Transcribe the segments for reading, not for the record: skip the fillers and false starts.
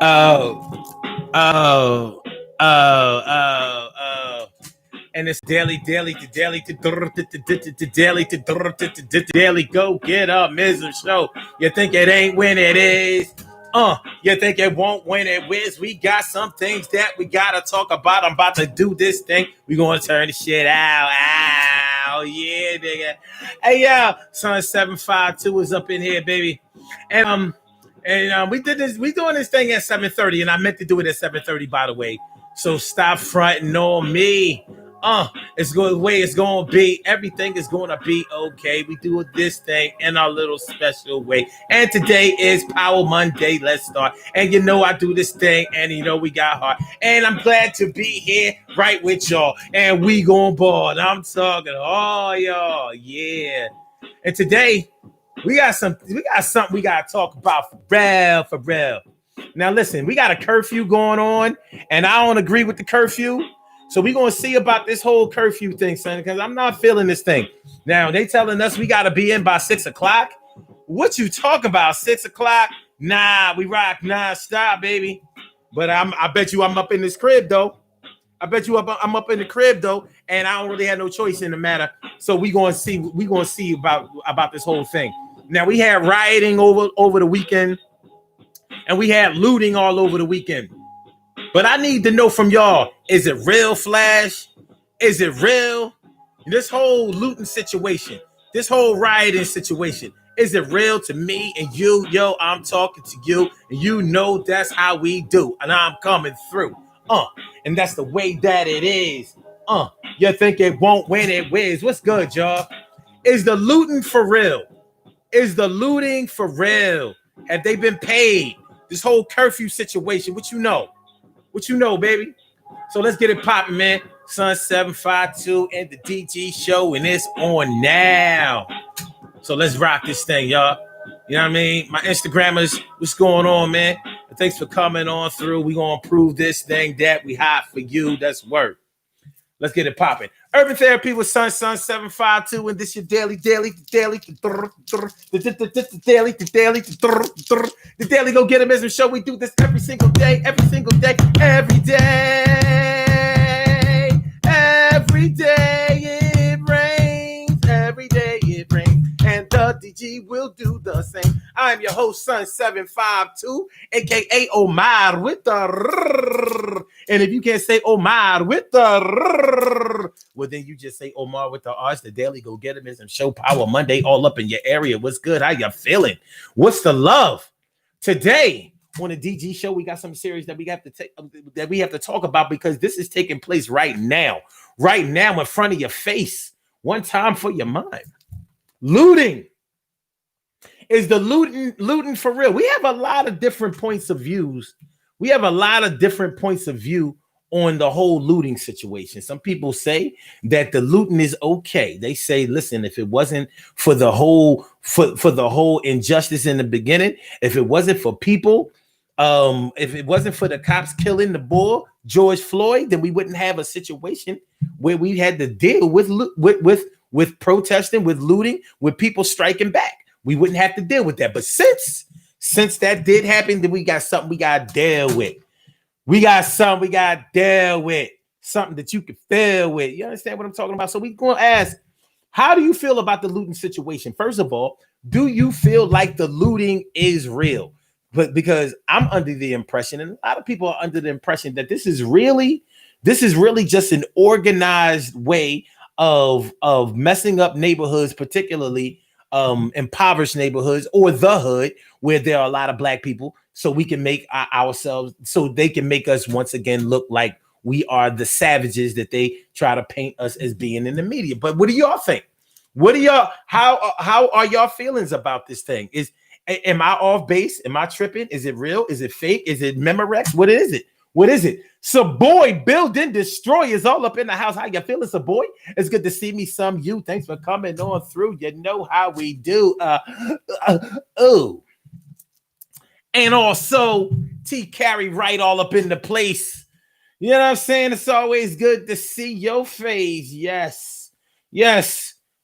Oh, oh, oh. And it's daily, daily. Go get up, Mr. Show. You think it ain't when it is? You think it won't when it is? We got some things that we gotta talk about. I'm about to do this thing. We gonna turn the shit out. Ow, yeah, nigga. Hey, yo, son 752 is up in here, baby. And we did this. We doing this thing at 7:30, and I meant to do it at 7:30, by the way. So stop fronting on me. It's going the way it's going to be. Everything is going to be okay. We do this thing in our little special way. And today is Power Monday. Let's start. And you know I do this thing, and you know we got heart. And I'm glad to be here right with y'all. And we going ball. I'm talking, oh y'all, yeah. And today we got something we got to talk about for real. Now listen, we got a curfew going on, and I don't agree with the curfew. So we're gonna see about this whole curfew thing, son, because I'm not feeling this thing. Now they telling us we gotta be in by 6 o'clock. What you talk about? 6 o'clock? Nah, we rock non-stop, baby. But I bet you I'm up in this crib though. I'm up in the crib though, and I don't really have no choice in the matter. So we gonna see about this whole thing. Now we had rioting over the weekend, and we had looting all over the weekend. But I need to know from y'all, is it real, Flash? Is it real? This whole looting situation, this whole rioting situation, is it real to me and you? Yo, I'm talking to you, and you know that's how we do, and I'm coming through. And that's the way that it is. You think it won't when it whiz. What's good, y'all? Is the looting for real? Is the looting for real? Have they been paid? This whole curfew situation, what you know? What you know, baby? So let's get it popping, man. Son 752 and the DG show, and it's on now. So let's rock this thing, y'all. You know what I mean? My Instagrammers, what's going on, man? Thanks for coming on through. We gonna prove this thing that we hot for you. That's word. Let's get it popping. Urban Therapy with Son 752, and this your daily, the daily go get 'em as a show. We do this every single day, every day. It rains, every day it rains, and the DG will do the same. I'm your host, Son 752, aka Omar with the. And if you can't say Omar with the, well, then you just say Omar with the R's. The daily go get 'em is some show Power Monday all up in your area. What's good? How you feeling? What's the love? Today on the DG show, we got some series that we have to talk about, because this is taking place right now in front of your face. One time for your mind. Looting. Is the looting for real? We have a lot of different points of views. We have a lot of different points of view on the whole looting situation. Some people say that the looting is okay. They say, listen, if it wasn't for the whole for the whole injustice in the beginning, if it wasn't for people, if it wasn't for the cops killing the boy George Floyd, then we wouldn't have a situation where we had to deal with protesting, with looting, with people striking back. We wouldn't have to deal with that. But since that did happen, then we got something we got to deal with. We got something we got to deal with. Something that you can feel with. You understand what I'm talking about? So we're going to ask, how do you feel about the looting situation? First of all, do you feel like the looting is real? But because I'm under the impression, and a lot of people are under the impression, that this is really just an organized way of messing up neighborhoods, particularly impoverished neighborhoods or the hood, where there are a lot of black people, so we can make ourselves, so they can make us once again look like we are the savages that they try to paint us as being in the media. But what do y'all think? How are y'all feelings about this thing? Am I off base? Am I tripping? Is it real? Is it fake? Is it Memorex? What is it? So boy, build and destroy is all up in the house. How you feeling, so boy? It's good to see me some you. Thanks for coming on through. You know how we do. And also T Carry right all up in the place. You know what I'm saying? It's always good to see your face. Yes.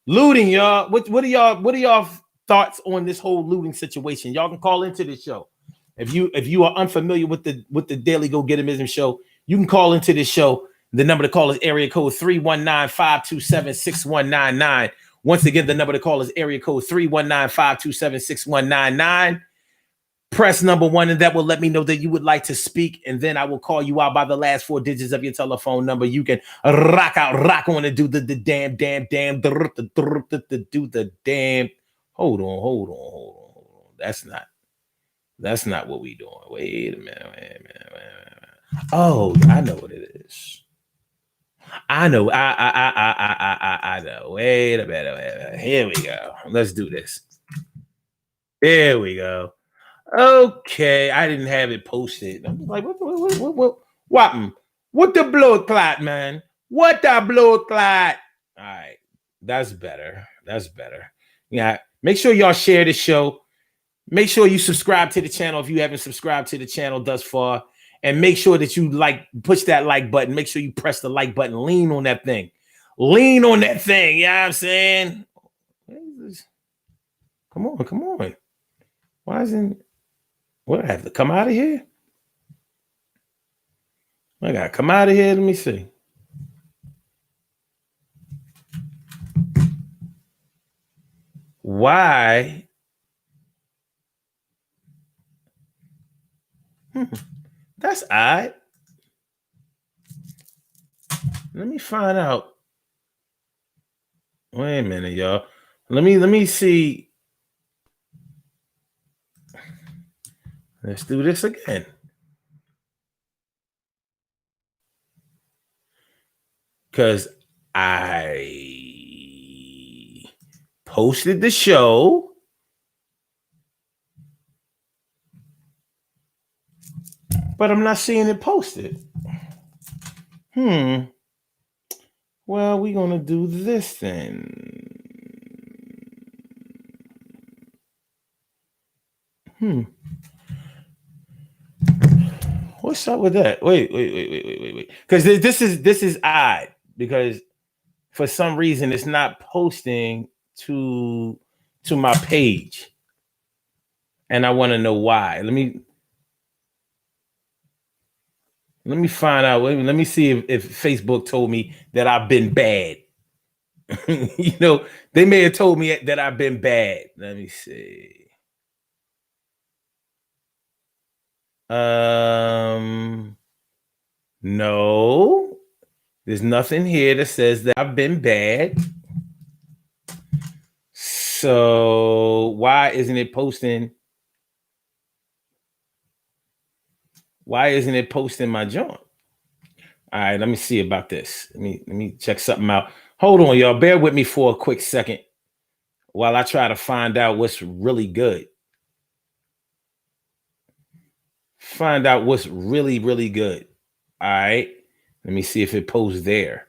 Looting, y'all. What are y'all thoughts on this whole looting situation? Y'all can call into the show. If you are unfamiliar with the Daily Go Getimism show, you can call into this show. The number to call is area code 319-527-6199. Once again, the number to call is area code 319-527-6199. Press number 1, and that will let me know that you would like to speak, and then I will call you out by the last 4 digits of your telephone number. You can rock on and do the damn, do the damn. Hold on. That's not what we doing. Wait a minute. Oh, I know what it is. I know. I know. Wait a minute. Here we go. Let's do this. There we go. Okay, I didn't have it posted. I'm like, what the blood clot, man? What the blood clot? All right, that's better. Yeah, make sure y'all share the show. Make sure you subscribe to the channel if you haven't subscribed to the channel thus far, and make sure that you push that like button. Make sure you press the like button. Lean on that thing. You know what I'm saying? Come on. Why isn't? What, I have to come out of here? I gotta come out of here. Let me see. Why? That's odd. Let me find out. Wait a minute, y'all. Let me see. Let's do this again. Because I posted the show. But I'm not seeing it posted. Well, we're going to do this then. What's up with that? Wait. Because this is odd. Because for some reason it's not posting to my page. And I want to know why. Let me find out. Let me see if Facebook told me that I've been bad. They may have told me that I've been bad. Let me see. No, there's nothing here that says that I've been bad. So why isn't it posting? Why isn't it posting my joint? All right, let me see about this. Let me check something out. Hold on, y'all. Bear with me for a quick second while I try to find out what's really good. Find out what's really, really good. All right. Let me see if it posts there.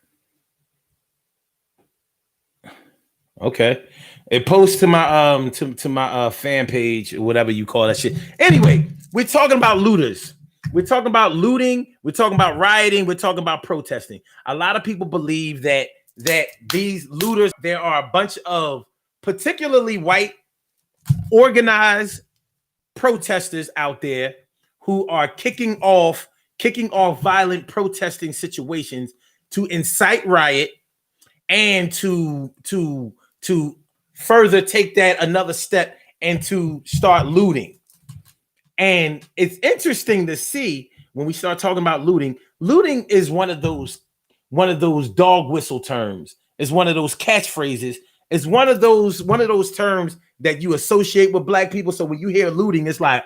Okay. It posts to my to my fan page or whatever you call that shit. Anyway, we're talking about looters. We're talking about looting. We're talking about rioting. We're talking about protesting. A lot of people believe that these looters, there are a bunch of particularly white organized protesters out there who are kicking off violent protesting situations to incite riot and to further take that another step and to start looting. And it's interesting to see when we start talking about looting. Looting is one of those dog whistle terms. It's one of those catchphrases. It's one of those terms that you associate with black people. So when you hear looting, it's like,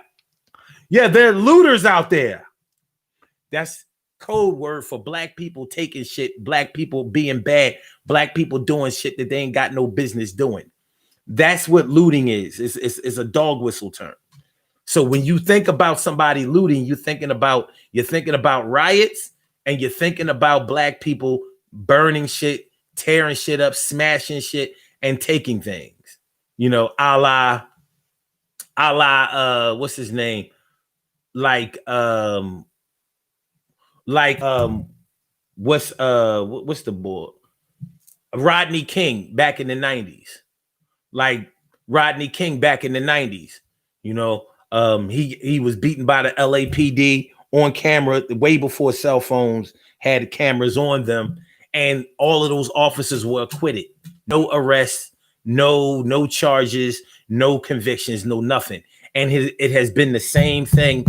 yeah, there are looters out there. That's code word for black people taking shit, black people being bad, black people doing shit that they ain't got no business doing. That's what looting is. It's a dog whistle term. So when you think about somebody looting, you're thinking about riots, and you're thinking about black people burning shit, tearing shit up, smashing shit, and taking things. A la what's his name? What's the boy? Rodney King back in the 90s. Like Rodney King back in the 90s. He was beaten by the LAPD on camera way before cell phones had cameras on them, and all of those officers were acquitted. No arrests, no charges, no convictions, no nothing. And it has been the same thing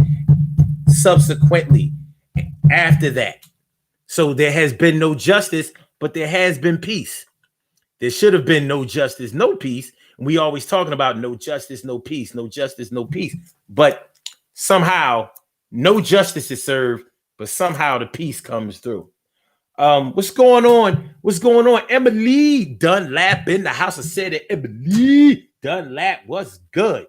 subsequently after that. So there has been no justice, but there has been peace. There should have been no justice, no peace. We always talking about no justice, no peace, no justice, no peace. But somehow no justice is served, but somehow the peace comes through. What's going on? What's going on? Emily Dunlap in the house. I said it. Emily Dunlap, what's good?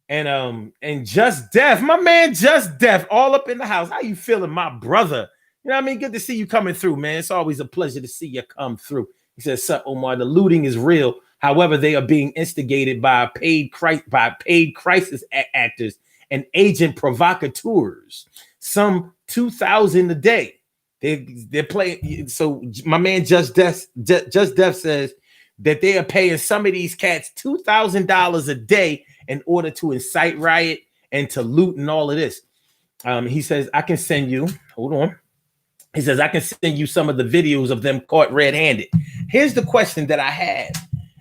And Just Def, my man Just Def, all up in the house. How you feeling, my brother? You know what I mean? Good to see you coming through, man. It's always a pleasure to see you come through. He says, "Sup, Omar, the looting is real. However, they are being instigated by paid crisis actors and agent provocateurs. Some 2,000 a day. They're playing. So my man Just Def says that they are paying some of these cats $2,000 a day in order to incite riot and to loot and all of this. He says, I can send you, hold on. He says, I can send you some of the videos of them caught red-handed. Here's the question that I had.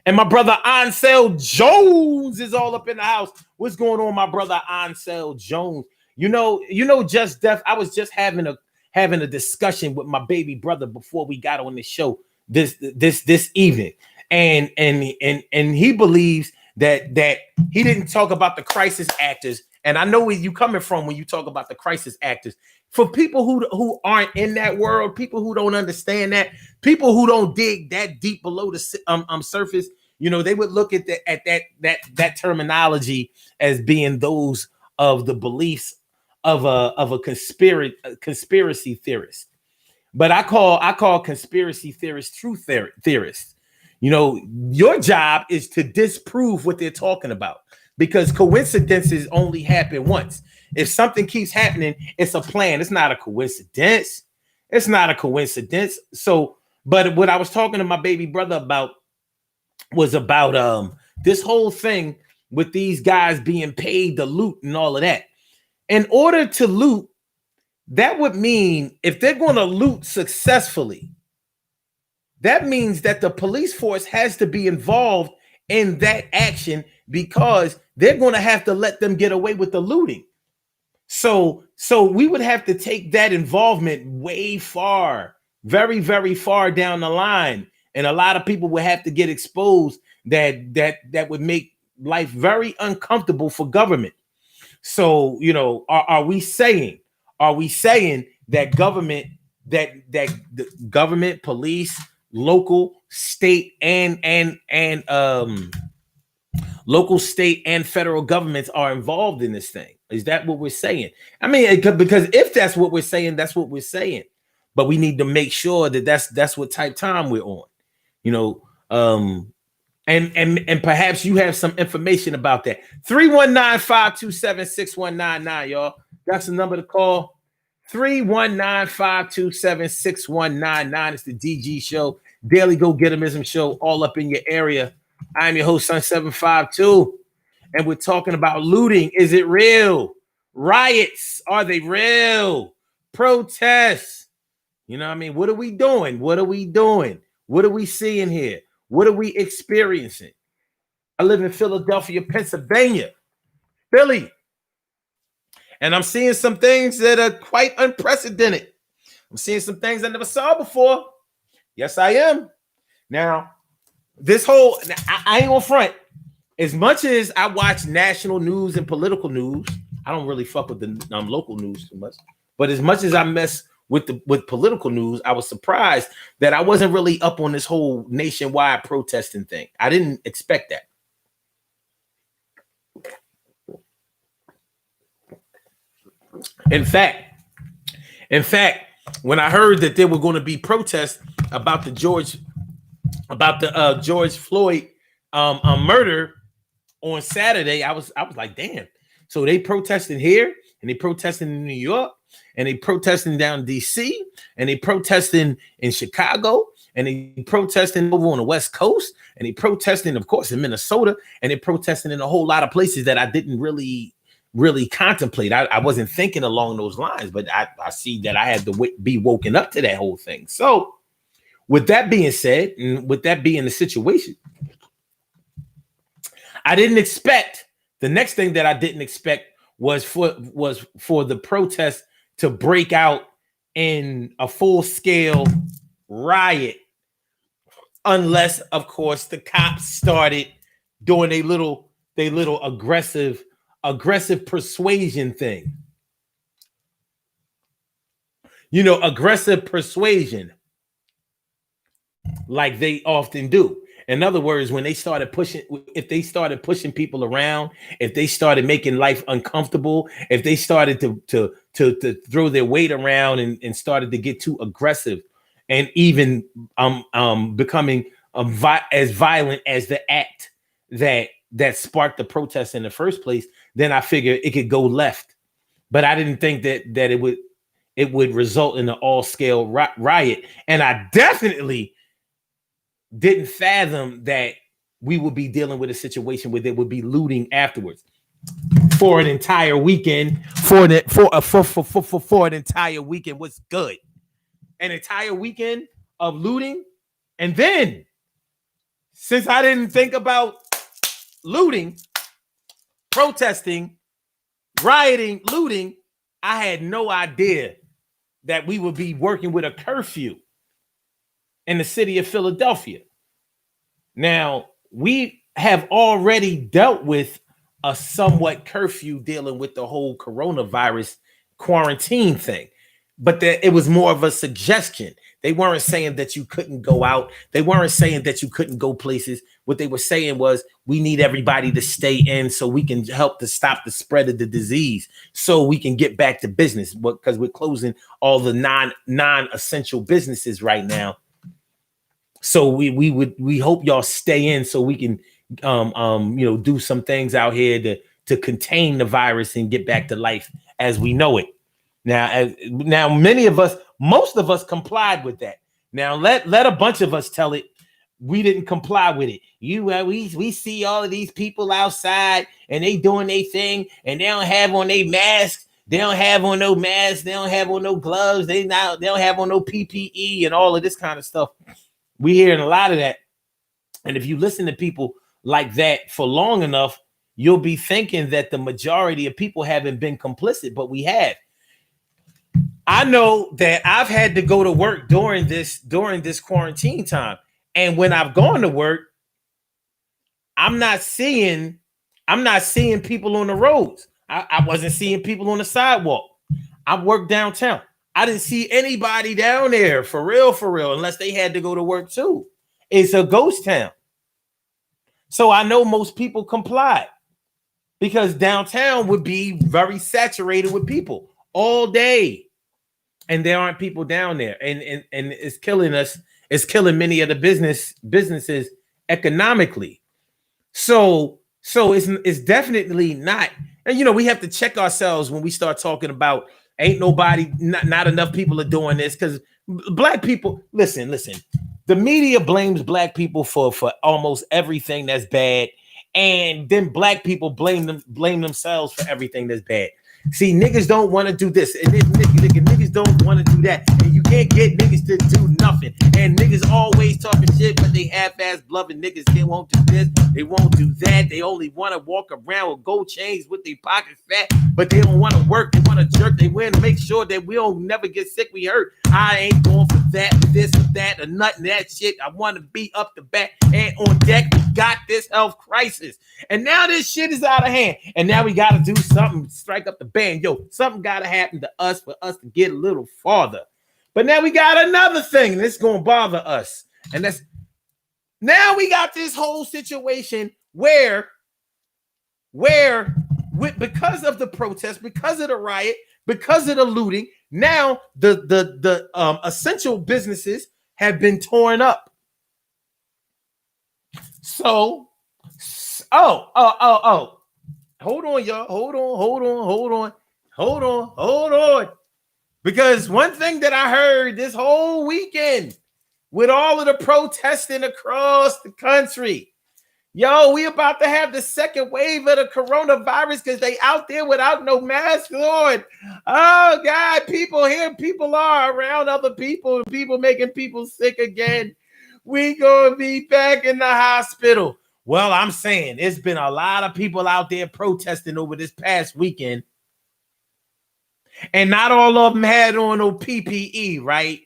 And my brother Ansel Jones is all up in the house. What's going on, my brother Ansel Jones? You know, Just Def, I was just having a discussion with my baby brother before we got on the show this evening. And he believes that he didn't talk about the crisis actors. And I know where you coming from when you talk about the crisis actors. For people who aren't in that world, people who don't understand that, people who don't dig that deep below the surface, you know, they would look at that terminology as being those of the beliefs of a conspiracy theorist. But I call conspiracy theorists truth theorists. You know, your job is to disprove what they're talking about, because coincidences only happen once. If something keeps happening, it's a plan. It's not a coincidence. It's not a coincidence. So, but what I was talking to my baby brother about was about this whole thing with these guys being paid to loot and all of that. In order to loot, that would mean if they're going to loot successfully, that means that the police force has to be involved in that action, because they're going to have to let them get away with the looting. So we would have to take that involvement way far, very, very far down the line. And a lot of people would have to get exposed that would make life very uncomfortable for government. So, you know, are we saying that government, that the government, police, local, state, and local, state, and federal governments are involved in this thing? Is that what we're saying? I mean, because if that's what we're saying, that's what we're saying. But we need to make sure that that's what type time we're on, you know. And perhaps you have some information about that. 319-527-6199, y'all. That's the number to call. 319-527-6199. It's the DG Show, Daily Go-Getimism Show, all up in your area. I'm your host, Sun752, and we're talking about looting. Is it real? Riots, are they real? Protests. You know what I mean? What are we doing? What are we doing? What are we seeing here? What are we experiencing? I live in Philadelphia, Pennsylvania, Philly. And I'm seeing some things that are quite unprecedented. I'm seeing some things I never saw before. Yes, I am. Now, I ain't gonna front. As much as I watch national news and political news, I don't really fuck with the local news too much. But as much as I mess with political news, I was surprised that I wasn't really up on this whole nationwide protesting thing. I didn't expect that. In fact, when I heard that there were going to be protests about the George Floyd murder on Saturday, I was like, damn. So they protesting here, and they protesting in New York, and they protesting down in DC, and they protesting in Chicago, and they protesting over on the West Coast, and they protesting, of course, in Minnesota, and they protesting in a whole lot of places that I didn't really contemplate. I wasn't thinking along those lines, but I see that I had to be woken up to that whole thing. So with that being said, and with that being the situation, I didn't expect, the next thing that I didn't expect was for the protest to break out in a full-scale riot, unless, of course, the cops started doing a little aggressive persuasion thing. You know, aggressive persuasion, like they often do. In other words, when they started pushing, if they started pushing people around, if they started making life uncomfortable, if they started to throw their weight around and started to get too aggressive, and even becoming as violent as the act that sparked the protest in the first place, then I figured it could go left. But I didn't think that it would result in an all-scale riot, and I definitely didn't fathom that we would be dealing with a situation where there would be looting afterwards for an entire weekend. For an entire weekend was good. An entire weekend of looting, and then since I didn't think about looting, protesting, rioting, looting, I had no idea that we would be working with a curfew in the city of Philadelphia. Now, we have already dealt with a somewhat curfew dealing with the whole coronavirus quarantine thing, but it was more of a suggestion. They weren't saying that you couldn't go out. They weren't saying that you couldn't go places. What they were saying was, we need everybody to stay in so we can help to stop the spread of the disease, so we can get back to business, because we're closing all the non-essential businesses right now. So we hope y'all stay in so we can do some things out here to contain the virus and get back to life as we know it. Now most of us complied with that. Now let a bunch of us tell it we didn't comply with it. We see all of these people outside and they doing their thing, and they don't have on their masks. They don't have on no masks. They don't have on no gloves. They don't have on no PPE and all of this kind of stuff. We're hearing a lot of that. And if you listen to people like that for long enough, you'll be thinking that the majority of people haven't been complicit, but we have. I know that I've had to go to work during this quarantine time. And when I've gone to work, I'm not seeing people on the roads. I wasn't seeing people on the sidewalk. I work downtown. I didn't see anybody down there for real, unless they had to go to work too. It's a ghost town. So I know most people complied, because downtown would be very saturated with people all day. And there aren't people down there. And it's killing us. It's killing many of the businesses economically. So it's definitely not. And we have to check ourselves when we start talking about ain't nobody, not enough people are doing this, because black people, listen, the media blames black people for almost everything that's bad, and then black people blame themselves for everything that's bad. See, niggas don't want to do this, and niggas don't want to do that, and you can't get niggas to do nothing. And niggas always talking shit, but they half-ass bluffing. Niggas, they won't do this, they won't do that. They only want to walk around with gold chains with their pockets fat, but they don't want to work. They want to jerk. They want to make sure that we don't never get sick. We hurt. I ain't going for that, this, or that, or nothing that shit. I want to be up the back and on deck. We got this health crisis, and now this shit is out of hand. And now we got to do something, strike up the band. Yo, something got to happen to us for us to get a little farther. But now we got another thing that's going to bother us. And that's, now we got this whole situation where because of the protest, because of the riot, because of the looting, now the essential businesses have been torn up. So, hold on, y'all. Hold on. hold on. Because one thing that I heard this whole weekend with all of the protesting across the country, yo, we about to have the second wave of the coronavirus because they out there without no mask on. Oh, God, people are around other people making people sick again. We gonna be back in the hospital. Well, I'm saying it's been a lot of people out there protesting over this past weekend, and not all of them had on no PPE, right?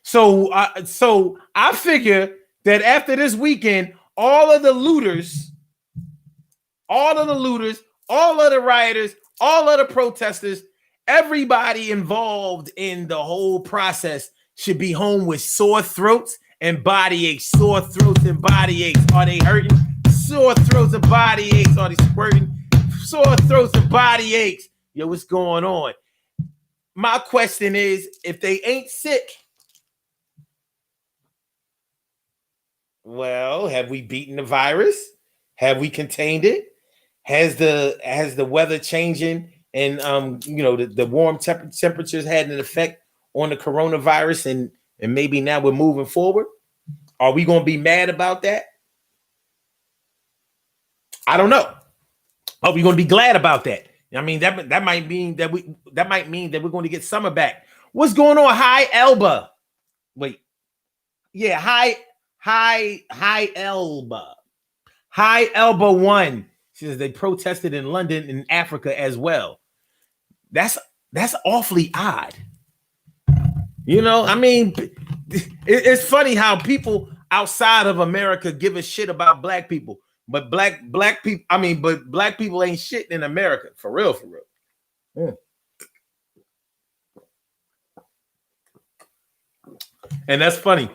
So I figure that after this weekend, all of the looters, all of the rioters, all of the protesters, everybody involved in the whole process should be home with sore throats and body aches. Sore throats and body aches. Are they hurting? Sore throats and body aches. Are they squirting? Sore throats and body aches. Yo, what's going on? My question is, if they ain't sick, well, have we beaten the virus? Have we contained it? Has the weather changing and the warm temperatures had an effect on the coronavirus and maybe now we're moving forward? Are we going to be mad about that? I don't know. Are we going to be glad about that? I mean, that might mean that we're going to get summer back. What's going on? Hi, Elba. Wait. Yeah, Hi Elba. Hi Elba 1. She says they protested in London and Africa as well. That's awfully odd. You know, I mean, it's funny how people outside of America give a shit about black people, but black people, but black people ain't shit in America. For real. And that's funny.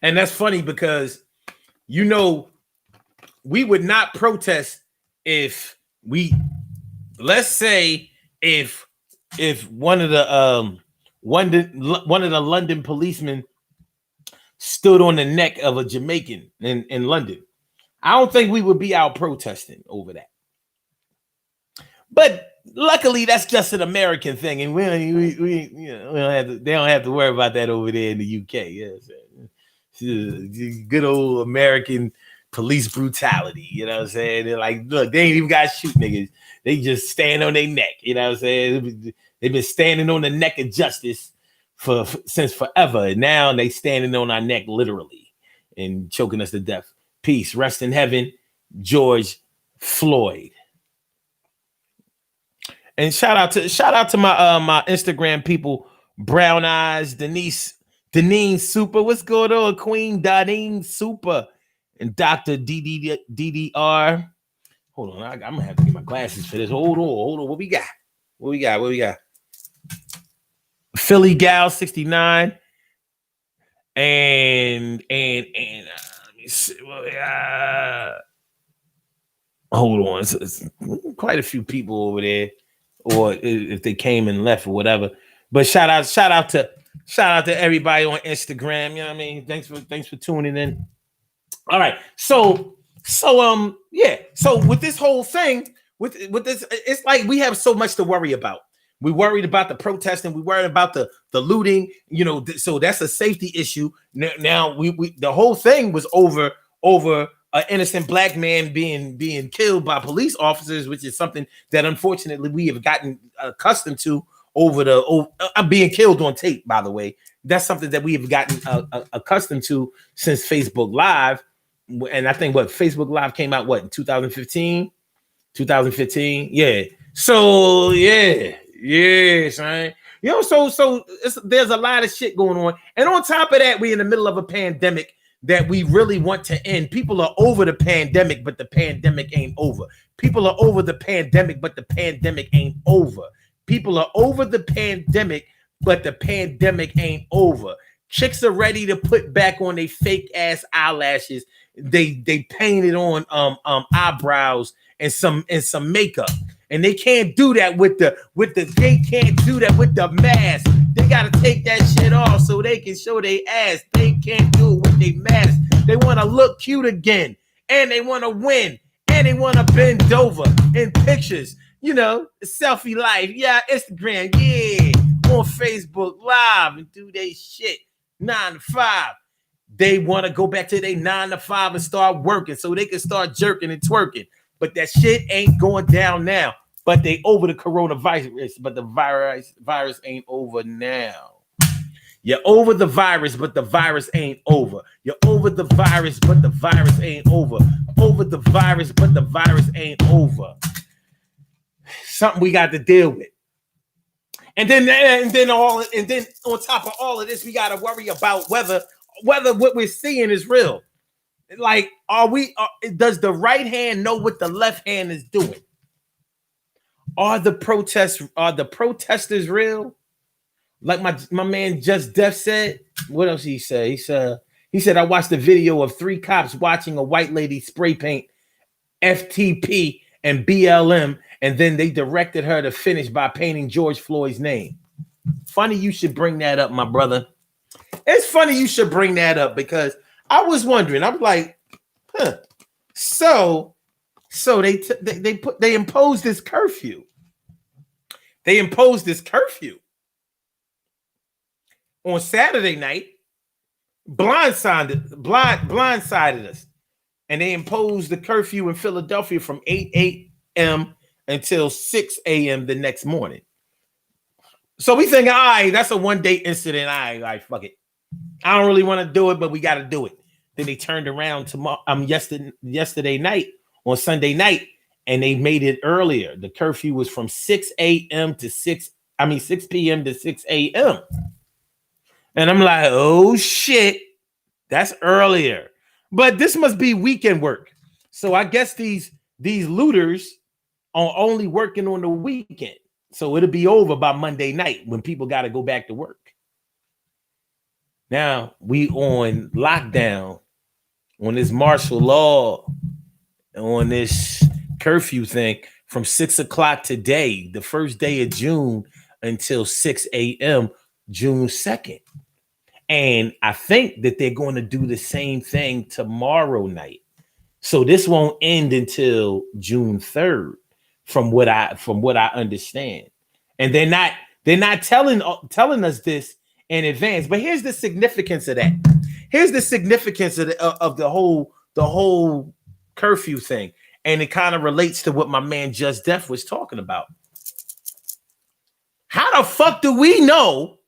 And that's funny because, we would not protest if let's say if one of the London policemen stood on the neck of a Jamaican in London. I don't think we would be out protesting over that. But luckily, that's just an American thing, and we don't have to. They don't have to worry about that over there in the UK. Yes. Good old American police brutality, you know what I'm saying? They're like, look, they ain't even got to shoot niggas. They just stand on their neck, you know what I'm saying? They've been standing on the neck of justice since forever, and now they standing on our neck literally and choking us to death. Peace, rest in heaven, George Floyd. And shout out to my Instagram people, Brown Eyes, Deneen Super. What's going on, Queen Deneen Super? And Dr. DDR. Hold on, I'm gonna have to get my glasses for this. Hold on. What we got? Philly Gal 69. And let me see. Hold on. It's quite a few people over there, or if they came and left or whatever. But shout out to everybody on Instagram. You know what I mean? Thanks for tuning in. All right. So with this whole thing, with this, it's like we have so much to worry about. We worried about the protesting. We worried about the looting. So that's a safety issue. Now we the whole thing was over an innocent black man being killed by police officers, which is something that unfortunately we have gotten accustomed to over being killed on tape. By the way, that's something that we have gotten accustomed to since Facebook Live. And I think Facebook Live came out in 2015. Yeah. So yeah, son. So there's a lot of shit going on, and on top of that, we're in the middle of a pandemic that we really want to end. People are over the pandemic, but the pandemic ain't over. People are over the pandemic, but the pandemic ain't over. People are over the pandemic, but the pandemic ain't over. Chicks are ready to put back on their fake ass eyelashes. They painted on eyebrows and some makeup, and they can't do that with the mask. They gotta take that shit off so they can show their ass. They can't do it with their mask. They want to look cute again, and they want to win, and they want to bend over in pictures. You know, selfie life. Yeah, Instagram. Yeah. On Facebook Live and do their shit 9 to 5. They want to go back to their 9 to 5 and start working so they can start jerking and twerking. But that shit ain't going down now. But they over the coronavirus, but the virus ain't over now. You're over the virus, but the virus ain't over. You're over the virus, but the virus ain't over. Over the virus, but the virus ain't over. Something we got to deal with. And then on top of all of this, we got to worry about whether what we're seeing is real. Like, does the right hand know what the left hand is doing? Are the protesters real? Like my man Just Def said. What else he said? He said I watched a video of 3 cops watching a white lady spray paint FTP and BLM, and then they directed her to finish by painting George Floyd's name. Funny you should bring that up, my brother. It's funny you should bring that up because I was wondering. I was like, huh. So they imposed this curfew. They imposed this curfew on Saturday night. Blindsided us, and they imposed the curfew in Philadelphia from 8 a.m. until 6 a.m. the next morning. So we think, all right, that's a one-day incident. All right, fuck it. I don't really want to do it, but we got to do it. Then they turned around yesterday night on Sunday night, and they made it earlier. The curfew was from 6 p.m. to 6 a.m. And I'm like, oh shit, that's earlier. But this must be weekend work. So I guess these looters are only working on the weekend. So it'll be over by Monday night when people got to go back to work. Now we on lockdown, on this martial law, on this curfew thing from 6 o'clock today, the first day of June, until 6 a.m. June 2nd. And I think that they're going to do the same thing tomorrow night. So this won't end until June 3rd, from what I understand. And they're not telling us this in advance. But here's the significance of that. Here's the significance of the whole curfew thing. And it kind of relates to what my man Just Def was talking about. How the fuck do we know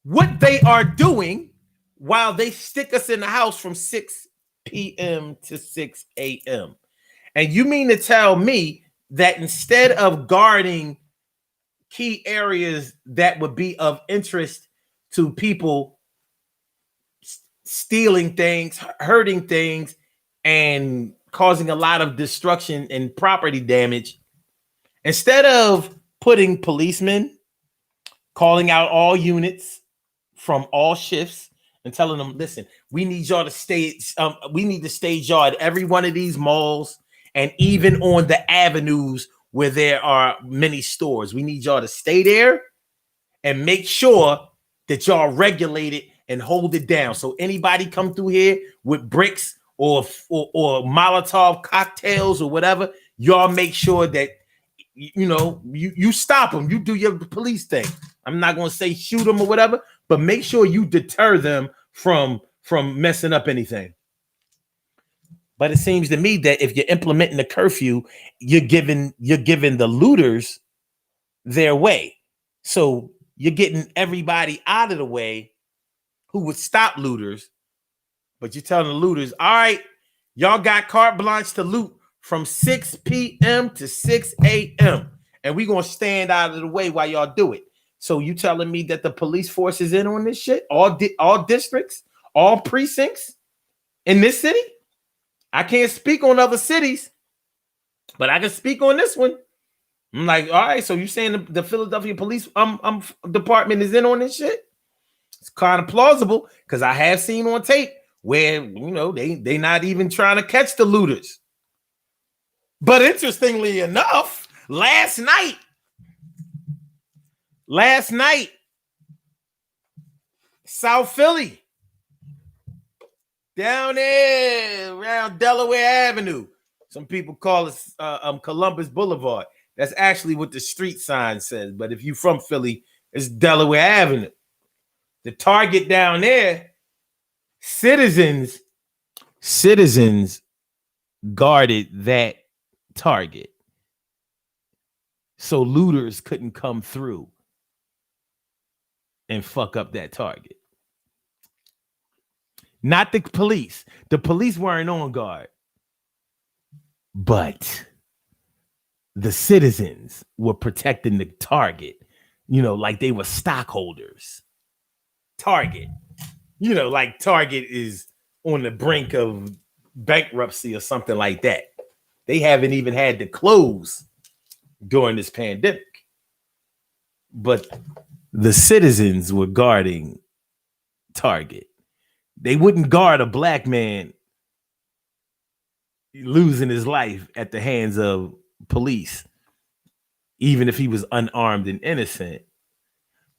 what they are doing while they stick us in the house from 6 p.m. to 6 a.m.? And you mean to tell me that instead of guarding key areas that would be of interest to people, stealing things, hurting things, and causing a lot of destruction and property damage, instead of putting policemen, calling out all units from all shifts and telling them, listen, we need y'all to stay, we need to stage y'all at every one of these malls and even on the avenues where there are many stores. We need y'all to stay there and make sure that y'all regulate it and hold it down. So anybody come through here with bricks or Molotov cocktails or whatever, y'all make sure that you stop them. You do your police thing. I'm not going to say shoot them or whatever, but make sure you deter them from messing up anything. But it seems to me that if you're implementing the curfew, you're giving the looters their way. So you're getting everybody out of the way who would stop looters, but you're telling the looters, all right, y'all got carte blanche to loot from 6 p.m. to 6 a.m. And we're going to stand out of the way while y'all do it. So you telling me that the police force is in on this shit? All districts, all precincts in this city? I can't speak on other cities, but I can speak on this one. I'm like, all right, so you saying the Philadelphia police department is in on this shit? It's kind of plausible because I have seen on tape where, they not even trying to catch the looters. But interestingly enough, last night, South Philly, down there around Delaware Avenue. Some people call it Columbus Boulevard. That's actually what the street sign says. But if you from Philly, it's Delaware Avenue. The Target down there, citizens guarded that Target so looters couldn't come through and fuck up that Target. Not the police. The police weren't on guard. But the citizens were protecting the Target, like they were stockholders. Target, like Target is on the brink of bankruptcy or something like that. They haven't even had to close during this pandemic. But the citizens were guarding Target. They wouldn't guard a black man losing his life at the hands of police, even if he was unarmed and innocent.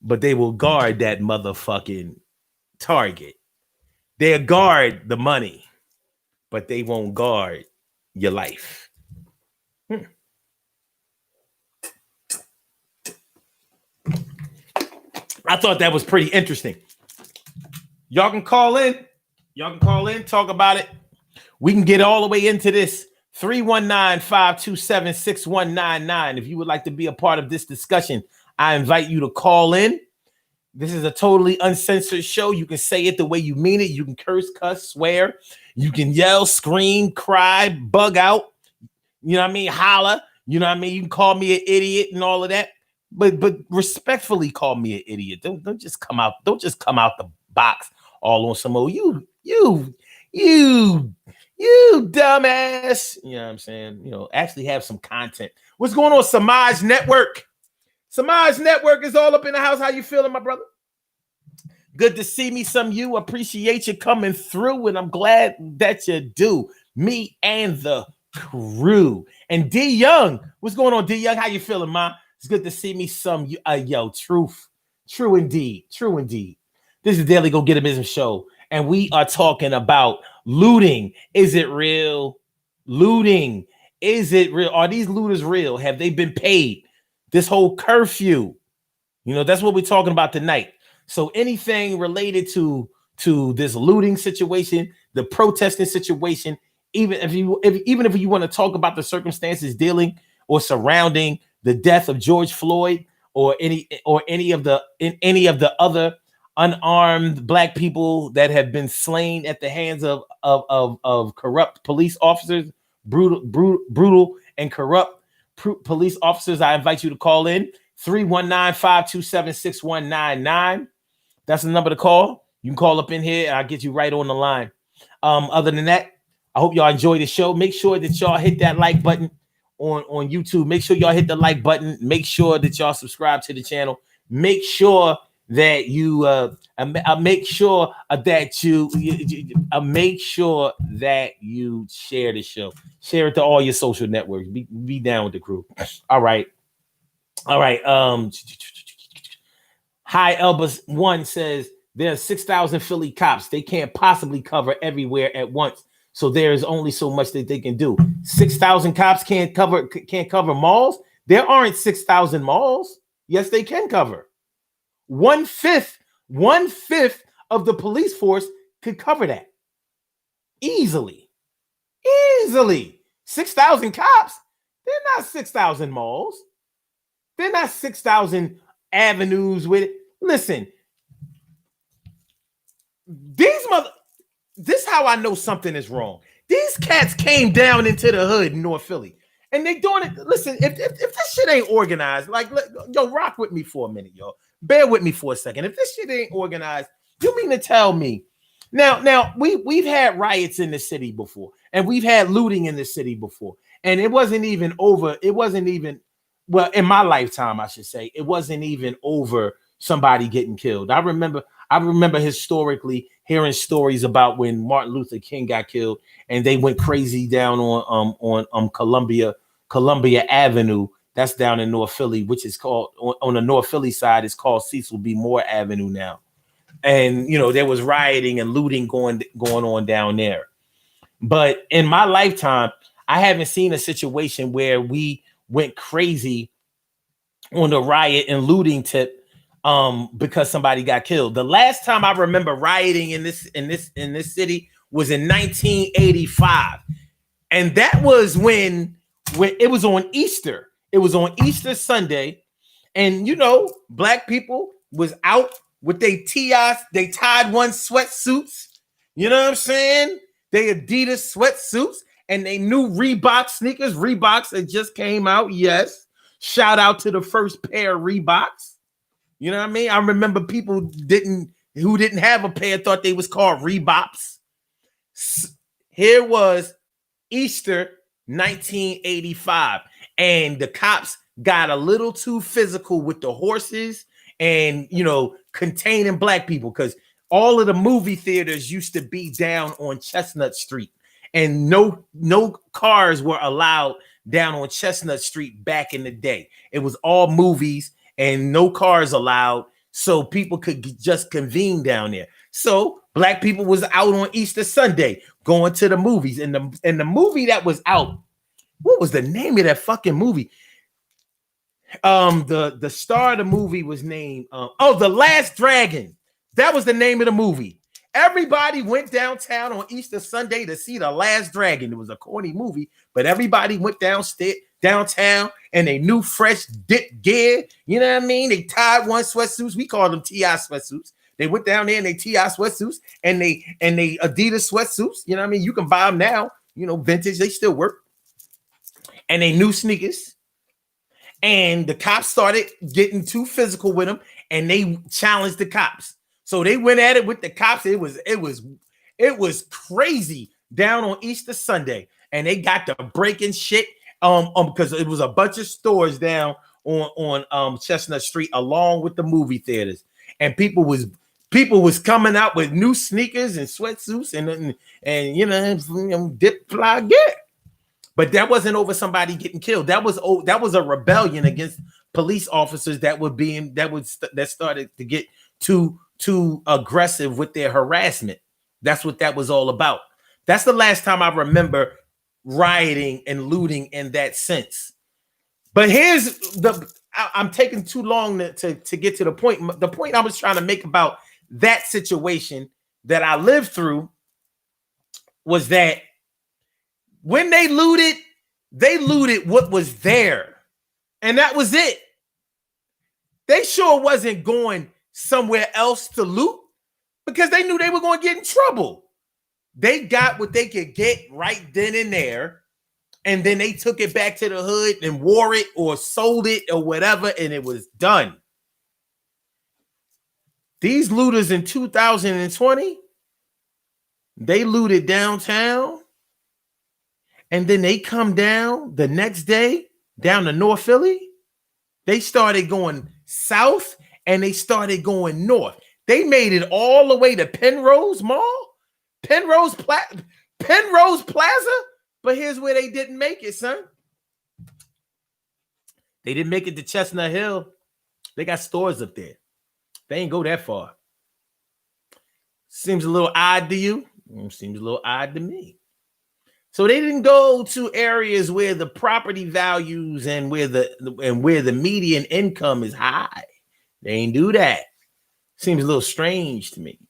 But they will guard that motherfucking Target. They'll guard the money, but they won't guard your life. I thought that was pretty interesting. Y'all can call in. Talk about it. We can get all the way into this. 319-527-6199. If you would like to be a part of this discussion, I invite you to call in. This is a totally uncensored show. You can say it the way you mean it. You can curse, cuss, swear. You can yell, scream, cry, bug out. You know what I mean? Holler. You know what I mean? You can call me an idiot and all of that. But respectfully call me an idiot. Don't just come out. Don't just come out the box all on some old you dumbass. You know what I'm saying? Actually have some content. What's going on, Samaj Network? Samaj Network is all up in the house. How you feeling, my brother? Good to see me. Some you appreciate you coming through, and I'm glad that you do. Me and the crew. And D Young, what's going on, D Young? How you feeling, man? It's good to see me. Some you. True indeed. This is Daily Go Get a Business Show, and we are talking about looting. Is it real? Looting. Is it real? Are these looters real? Have they been paid? This whole curfew, that's what we're talking about tonight. So anything related to this looting situation, the protesting situation, even if you want to talk about the circumstances dealing or surrounding the death of George Floyd or any of the other unarmed black people that have been slain at the hands of corrupt police officers, brutal and corrupt police officers, I invite you to call in 319-527-6199. That's the number to call. You can call up in here and I'll get you right on the line. Other than that, I hope y'all enjoy the show. Make sure that y'all hit that like button on YouTube. Make sure y'all hit the like button. Make sure that y'all subscribe to the channel. Make sure that you make sure that you share the show. Share it to all your social networks. Be down with the crew. All right. Hi Elbus 1 says there are 6,000 Philly cops. They can't possibly cover everywhere at once. So there is only so much that they can do. 6,000 cops can't cover malls. There aren't 6,000 malls. Yes, they can cover. One fifth of the police force could cover that easily. 6,000 cops. They're not 6,000 malls. They're not 6,000 avenues with it. Listen, this is how I know something is wrong. These cats came down into the hood in North Philly, and they doing it. Listen, if this shit ain't organized, rock with me for a minute, y'all. Bear with me for a second. If this shit ain't organized, you mean to tell me? Now we've had riots in the city before, and we've had looting in the city before, and it wasn't even over. It wasn't even, well, in my lifetime, I should say, it wasn't even over somebody getting killed. I remember historically hearing stories about when Martin Luther King got killed, and they went crazy down on Columbia Avenue. That's down in North Philly, which is called, on the North Philly side, it's called Cecil B. Moore Avenue now. And, there was rioting and looting going on down there. But in my lifetime, I haven't seen a situation where we went crazy on the riot and looting tip because somebody got killed. The last time I remember rioting in this city was in 1985. And that was when it was on Easter. It was on Easter Sunday. And you know, black people was out with their TIs, they tied one sweatsuits. You know what I'm saying? They Adidas sweatsuits and they new Reebok sneakers. Reeboks that just came out. Yes. Shout out to the first pair of Reeboks. You know what I mean? I remember people who didn't have a pair thought they was called Reeboks. Here was Easter 1985, and the cops got a little too physical with the horses and, you know, containing black people, because all of the movie theaters used to be down on Chestnut Street, and no cars were allowed down on Chestnut Street back in the day. It was all movies and no cars allowed, so people could just convene down there. So black people was out on Easter Sunday going to the movies, and the movie that was out, what was the name of that fucking movie? The star of the movie was named The Last Dragon. That was the name of the movie. Everybody went downtown on Easter Sunday to see The Last Dragon. It was a corny movie, but everybody went downtown and they new fresh dip gear. You know what I mean? They tied one sweatsuits. We called them TI sweatsuits. They went down there and they TI sweatsuits and they Adidas sweatsuits. You know what I mean? You can buy them now. You know, vintage. They still work. And they new sneakers. And the cops started getting too physical with them, and they challenged the cops. So they went at it with the cops. It was crazy down on Easter Sunday, and they got to breaking shit because it was a bunch of stores down on Chestnut Street along with the movie theaters, and people was coming out with new sneakers and sweatsuits and you know, dip fly get. But that wasn't over somebody getting killed. That was a rebellion against police officers that started to get too aggressive with their harassment. That's what that was all about. That's the last time I remember rioting and looting in that sense. But I'm taking too long to get to the point. The point I was trying to make about that situation that I lived through was that when they looted what was there. And that was it. They sure wasn't going somewhere else to loot because they knew they were going to get in trouble. They got what they could get right then and there. And then they took it back to the hood and wore it or sold it or whatever, and it was done. These looters in 2020, they looted downtown. And then they come down the next day, down to North Philly. They started going south and they started going north. They made it all the way to Penrose Mall, Penrose Plaza. But here's where they didn't make it, son. They didn't make it to Chestnut Hill. They got stores up there. They ain't go that far. Seems a little odd to you? Seems a little odd to me. So they didn't go to areas where the property values and where the median income is high. They ain't do that. Seems a little strange to me.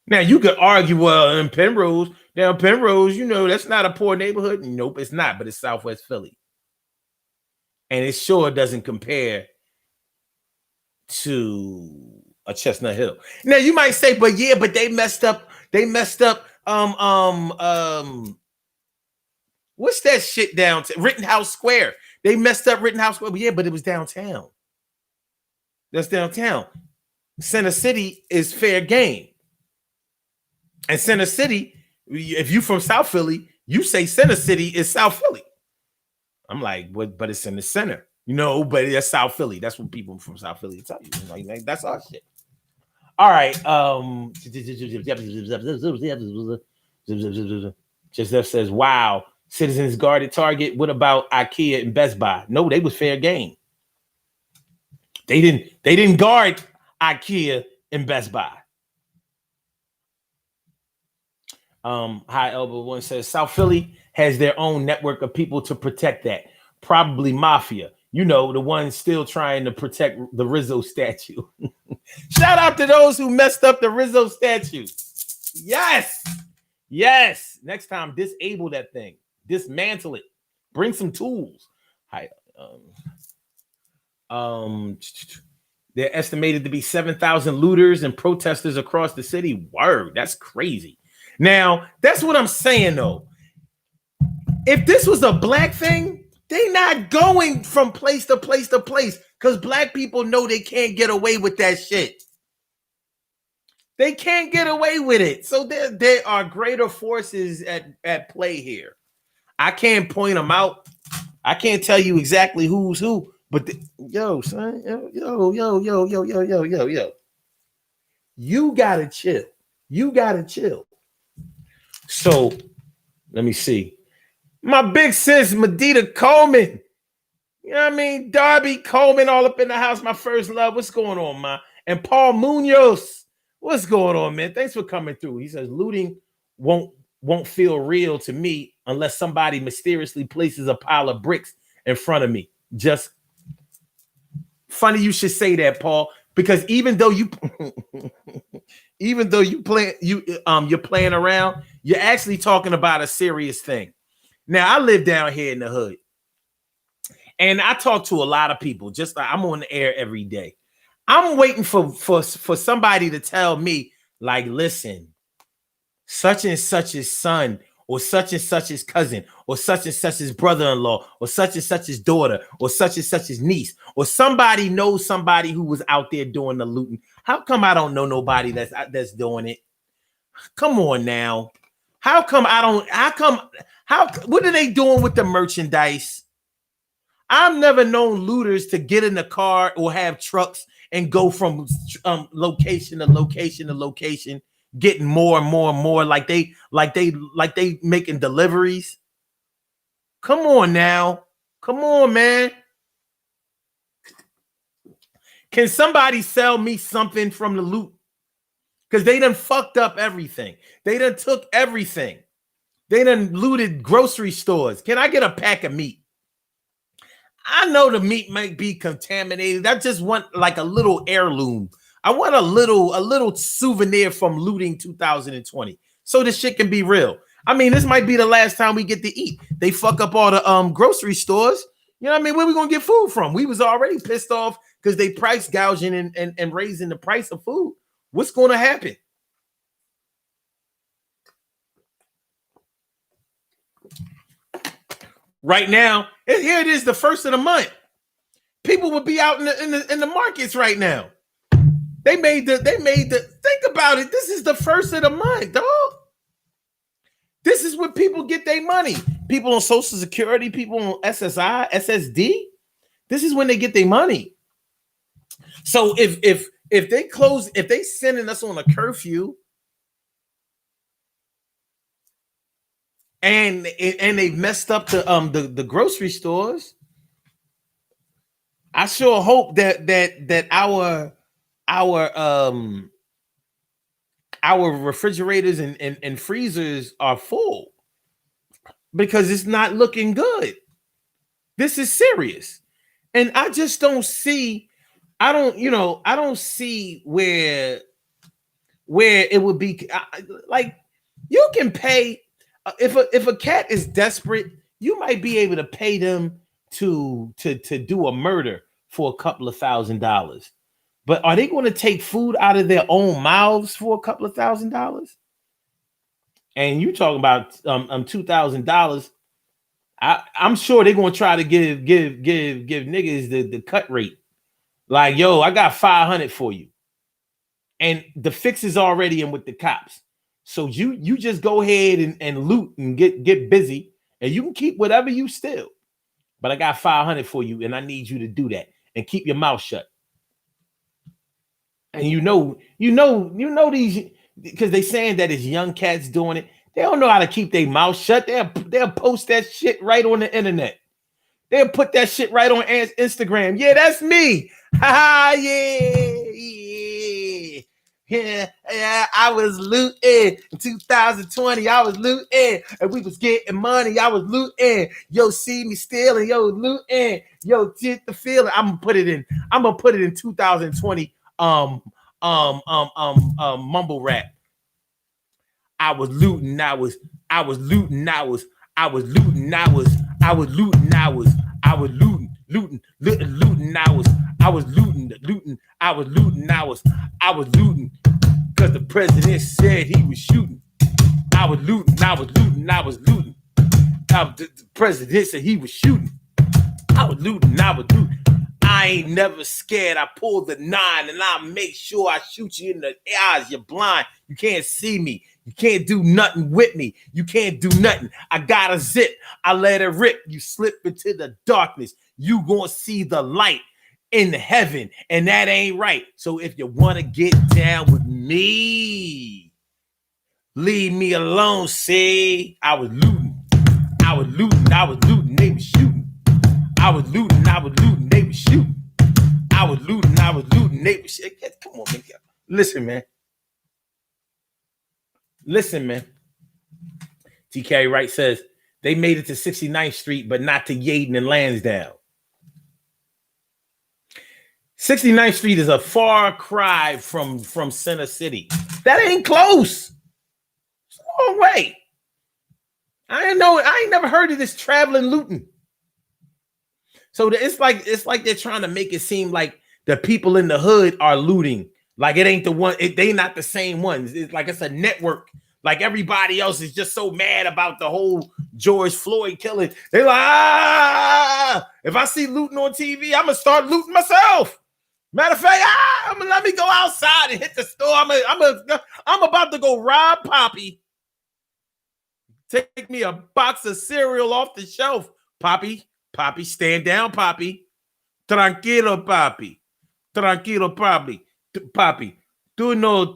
Now you could argue, well, in Penrose, you know, that's not a poor neighborhood. Nope, it's not, but it's Southwest Philly. And it sure doesn't compare to a Chestnut Hill. Now you might say, but they messed up. What's that shit down to Rittenhouse Square? They messed up Rittenhouse Square. Yeah, but it was downtown. That's downtown. Center City is fair game. And Center City, if you from South Philly, you say Center City is South Philly. I'm like, but it's in the center. You know, but it's South Philly. That's what people from South Philly tell you. Like, that's our shit. All right. Joseph says, wow. Citizens guarded Target. What about IKEA and Best Buy? No, they was fair game. They didn't guard IKEA and Best Buy. High Elbow One says South Philly has their own network of people to protect that. Probably mafia. You know, the ones still trying to protect the Rizzo statue. Shout out to those who messed up the Rizzo statue. Yes. Yes. Next time, disable that thing. Dismantle it. Bring some tools. Hi. They're estimated to be 7,000 looters and protesters across the city. Word. That's crazy. Now, that's what I'm saying, though. If this was a black thing, they not going from place to place to place because black people know they can't get away with that shit. They can't get away with it. So there are greater forces at play here. I can't point them out. I can't tell you exactly who's who, but yo, son, yo. You gotta chill. You gotta chill. So let me see. My big sis, Medita Coleman. You know what I mean? Darby Coleman all up in the house. My first love. What's going on, man? And Paul Munoz. What's going on, man? Thanks for coming through. He says looting won't feel real to me unless somebody mysteriously places a pile of bricks in front of me. Just funny you should say that, Paul, because even though you're playing around, you're actually talking about a serious thing. Now, I live down here in the hood, and I talk to a lot of people. Just like I'm on the air every day. I'm waiting for somebody to tell me, like, listen, such and such's son, or such and such's cousin, or such and such's brother-in-law, or such and such's daughter, or such and such's niece, or somebody knows somebody who was out there doing the looting. How come I don't know nobody that's doing it? Come on now. How come I don't? What are they doing with the merchandise? I've never known looters to get in the car or have trucks and go from location to location to location, getting more and more and more, like they making deliveries. Come on now. Come on, man. Can somebody sell me something from the loot? Because they done fucked up everything. They done took everything. They done looted grocery stores. Can I get a pack of meat? I know the meat might be contaminated. I just want like a little heirloom. I want a little souvenir from looting 2020. So this shit can be real. I mean, this might be the last time we get to eat. They fuck up all the grocery stores. You know what I mean? Where we gonna get food from? We was already pissed off because they price gouging and raising the price of food. What's going to happen? Right now, here it is, the first of the month. People would be out in the markets right now. They made the think about it. This is the first of the month, dog. This is where people get their money. People on Social Security, people on SSI, SSD. This is when they get their money. So if they close, if they sending us on a curfew, and they messed up the grocery stores, I sure hope that our refrigerators and freezers are full, because it's not looking good. This is serious, and I just don't see. I don't see where it would be like you can pay. If a cat is desperate, you might be able to pay them to do a murder for a couple of $1,000. But are they going to take food out of their own mouths for a couple of $1,000? And you talking about $2,000? I'm sure they're going to try to give niggas the cut rate. Like, yo, I got 500 for you, and the fix is already in with the cops. So you just go ahead and loot and get busy, and you can keep whatever you steal. But I got 500 for you, and I need you to do that and keep your mouth shut. And you know these, because they saying that it's young cats doing it. They don't know how to keep their mouth shut. They'll post that shit right on the internet. They'll put that shit right on Instagram. Yeah, that's me. Ha yeah. Yeah, I was looting in 2020. I was looting, and we was getting money. I was looting. Yo, see me stealing. Yo, looting. Yo, get the feeling. I'm gonna put it in 2020. Mumble rap. I was looting. I was looting. I was looting. I was looting. I was looting. Looting. I was looting. I was looting. I was looting. Because the president said he was shooting. I was looting. I was looting. I was looting. The president said he was shooting. I was looting. I was looting. I ain't never scared. I pull the 9 and I make sure I shoot you in the eyes. You're blind. You can't see me. You can't do nothing with me. You can't do nothing. I got a zip. I let it rip. You slip into the darkness. You gonna see the light in heaven, and that ain't right. So if you want to get down with me, leave me alone. See, I was looting. I was looting. I was looting. They were shooting. I was looting. I was looting. They were shooting. I was looting. I was looting. They were shooting. Come on, man. Listen, man. Listen, man. TK Wright says they made it to 69th Street, but not to Yaden and Lansdowne. 69th Street is a far cry from Center City. That ain't close. It's a long way. I ain't never heard of this traveling looting. So it's like they're trying to make it seem like the people in the hood are looting. Like it ain't the one, they not the same ones. It's like it's a network. Like everybody else is just so mad about the whole George Floyd killing. They're like, if I see looting on TV, I'm gonna start looting myself. Matter of fact, I'm gonna let me go outside and hit the store. I'm about to go rob Poppy. Take me a box of cereal off the shelf. Poppy, stand down, Poppy. Tranquilo, Poppy. Tranquilo, Poppy. Papi, tú no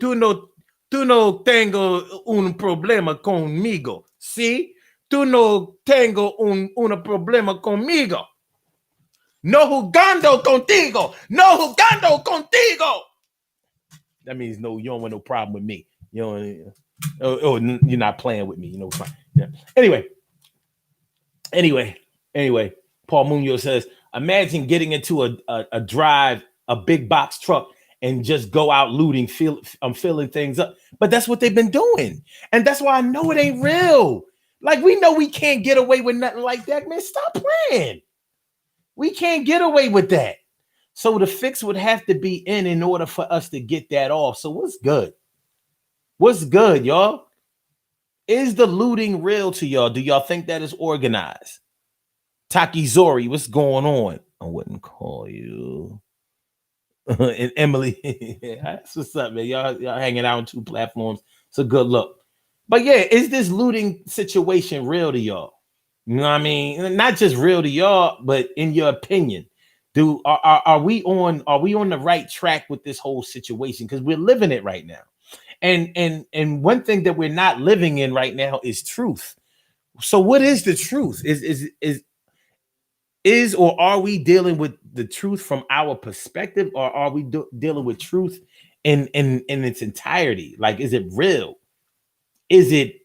tengo un problema conmigo, ¿sí? Tú no tengo un problema conmigo. No jugando contigo. No jugando contigo. That means no, you don't want no problem with me. You don't, you're not playing with me. You know, fine. Yeah. Anyway, Paul Munoz says, imagine getting into a drive, a big box truck, and just go out looting, filling things up. But that's what they've been doing. And that's why I know it ain't real. Like, we know we can't get away with nothing like that, man. Stop playing. We can't get away with that. So the fix would have to be in order for us to get that off. So what's good? What's good, y'all? Is the looting real to y'all? Do y'all think that is organized? Taki Zori, what's going on? I wouldn't call you. And Emily, that's what's up, man. Y'all hanging out on 2 platforms. It's a good look. But yeah, is this looting situation real to y'all? You know what I mean? Not just real to y'all, but in your opinion, are we on the right track with this whole situation? Because we're living it right now. And one thing that we're not living in right now is truth. So what is the truth? Is or are we dealing with the truth from our perspective, or are we dealing with truth in its entirety? Like, is it real? Is it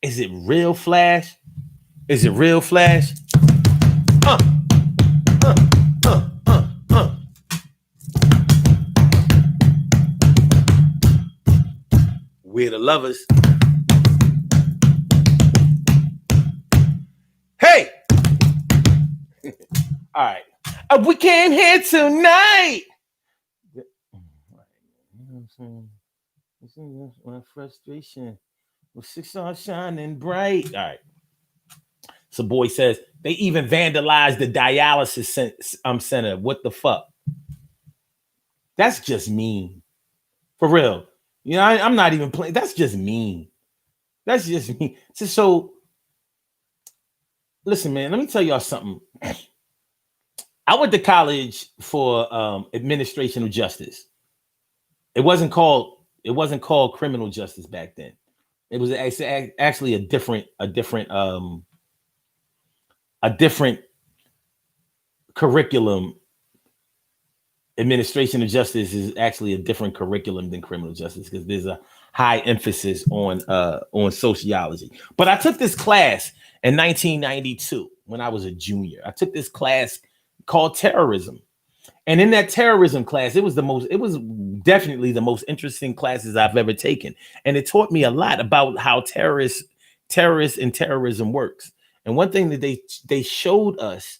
real, Flash? Is it real, Flash? We're the lovers. Hey! All right. We came here tonight. You know what I'm saying? My frustration. With 6 stars shining bright. All right. So boy says they even vandalized the dialysis center. What the fuck? That's just mean. For real. You know, I'm not even playing. That's just mean. That's just mean. So listen, man, let me tell y'all something. I went to college for administration of justice. It wasn't called criminal justice back then. It was actually a different curriculum administration of justice is actually a different curriculum than criminal justice because there's a high emphasis on sociology. But I took this class in 1992 when I was a junior. I took this class called terrorism. And in that terrorism class, it was definitely the most interesting classes I've ever taken. And it taught me a lot about how terrorists and terrorism works. And one thing that they showed us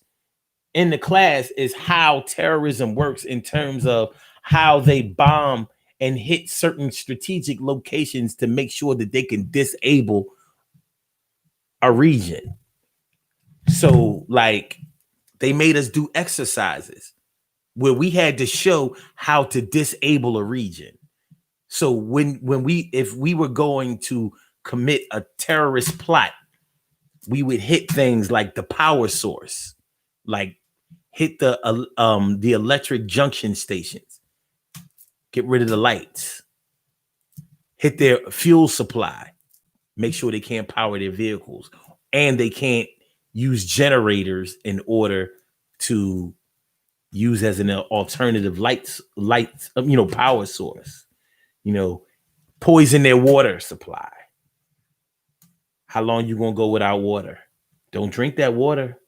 in the class is how terrorism works in terms of how they bomb and hit certain strategic locations to make sure that they can disable a region. So, like, they made us do exercises where we had to show how to disable a region. So if we were going to commit a terrorist plot, we would hit things like the power source, like hit the electric junction stations, get rid of the lights, hit their fuel supply, make sure they can't power their vehicles, and they can't use generators in order to use as an alternative lights, power source, poison their water supply. How long you gonna go without water? Don't drink that water.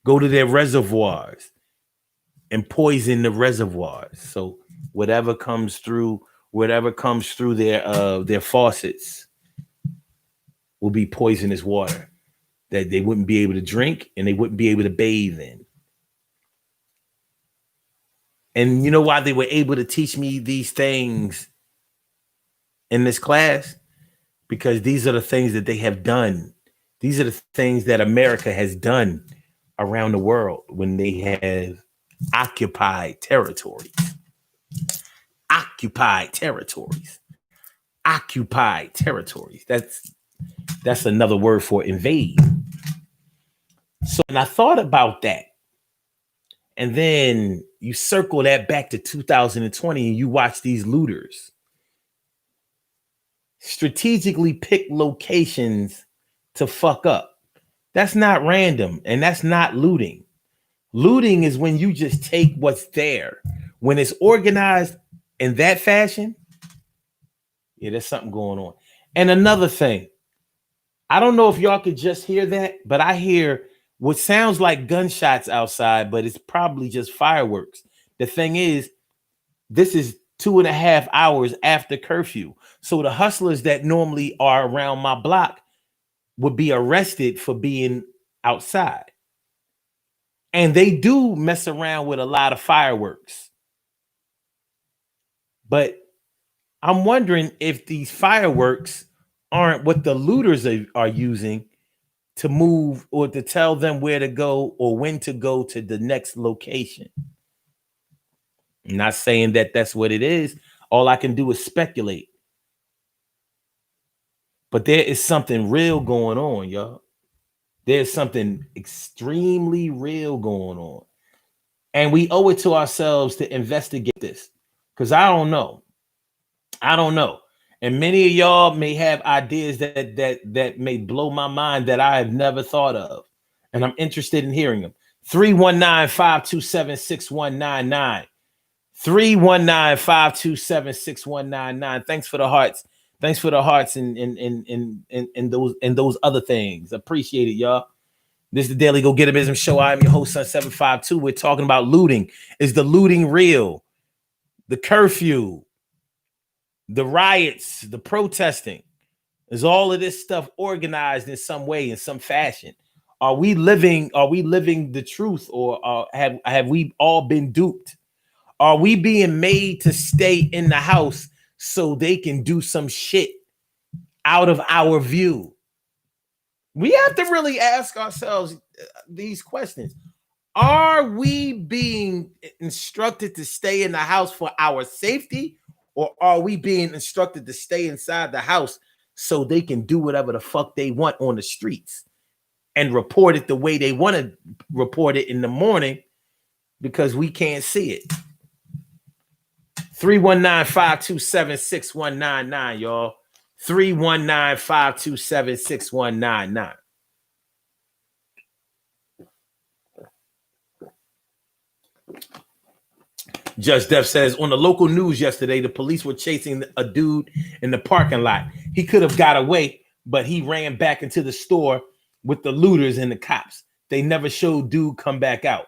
Go to their reservoirs and poison the reservoirs. So whatever comes through their faucets will be poisonous water that they wouldn't be able to drink and they wouldn't be able to bathe in. And you know why they were able to teach me these things in this class? Because these are the things that they have done. These are the things that America has done around the world when they have occupied territories. Occupied territories. Occupied territories. That's another word for invade. So, and I thought about that. And then you circle that back to 2020 and you watch these looters strategically pick locations to fuck up. That's not random and that's not looting. Looting is when you just take what's there. When it's organized in that fashion, yeah, there's something going on. And another thing, I don't know if y'all could just hear that, but I hear what sounds like gunshots outside, but it's probably just fireworks. The thing is, this is 2.5 hours after curfew. So the hustlers that normally are around my block would be arrested for being outside. And they do mess around with a lot of fireworks. But I'm wondering if these fireworks aren't what the looters are using to move or to tell them where to go or when to go to the next location. I'm not saying that that's what it is. All I can do is speculate. But there is something real going on, y'all. There's something extremely real going on. And we owe it to ourselves to investigate this. Because I don't know. And many of y'all may have ideas that may blow my mind that I have never thought of. And I'm interested in hearing them. 319-527-6199. 319-527-6199. Thanks for the hearts. Thanks for the hearts and those other things. Appreciate it, y'all. This is the Daily Go Getism Show. I'm your host, Son 752. We're talking about looting. Is the looting real? The curfew, the riots, the protesting. Is all of this stuff organized in some way, in some fashion? Are we living the truth, or have we all been duped? Are we being made to stay in the house so they can do some shit out of our view? We have to really ask ourselves these questions. Are we being instructed to stay in the house for our safety, or are we being instructed to stay inside the house so they can do whatever the fuck they want on the streets and report it the way they want to report it in the morning because we can't see it? 319-527-6199, y'all. 319-527-6199. Judge Def says on the local news yesterday, the police were chasing a dude in the parking lot. He could have got away, but he ran back into the store with the looters and the cops. They never showed dude come back out.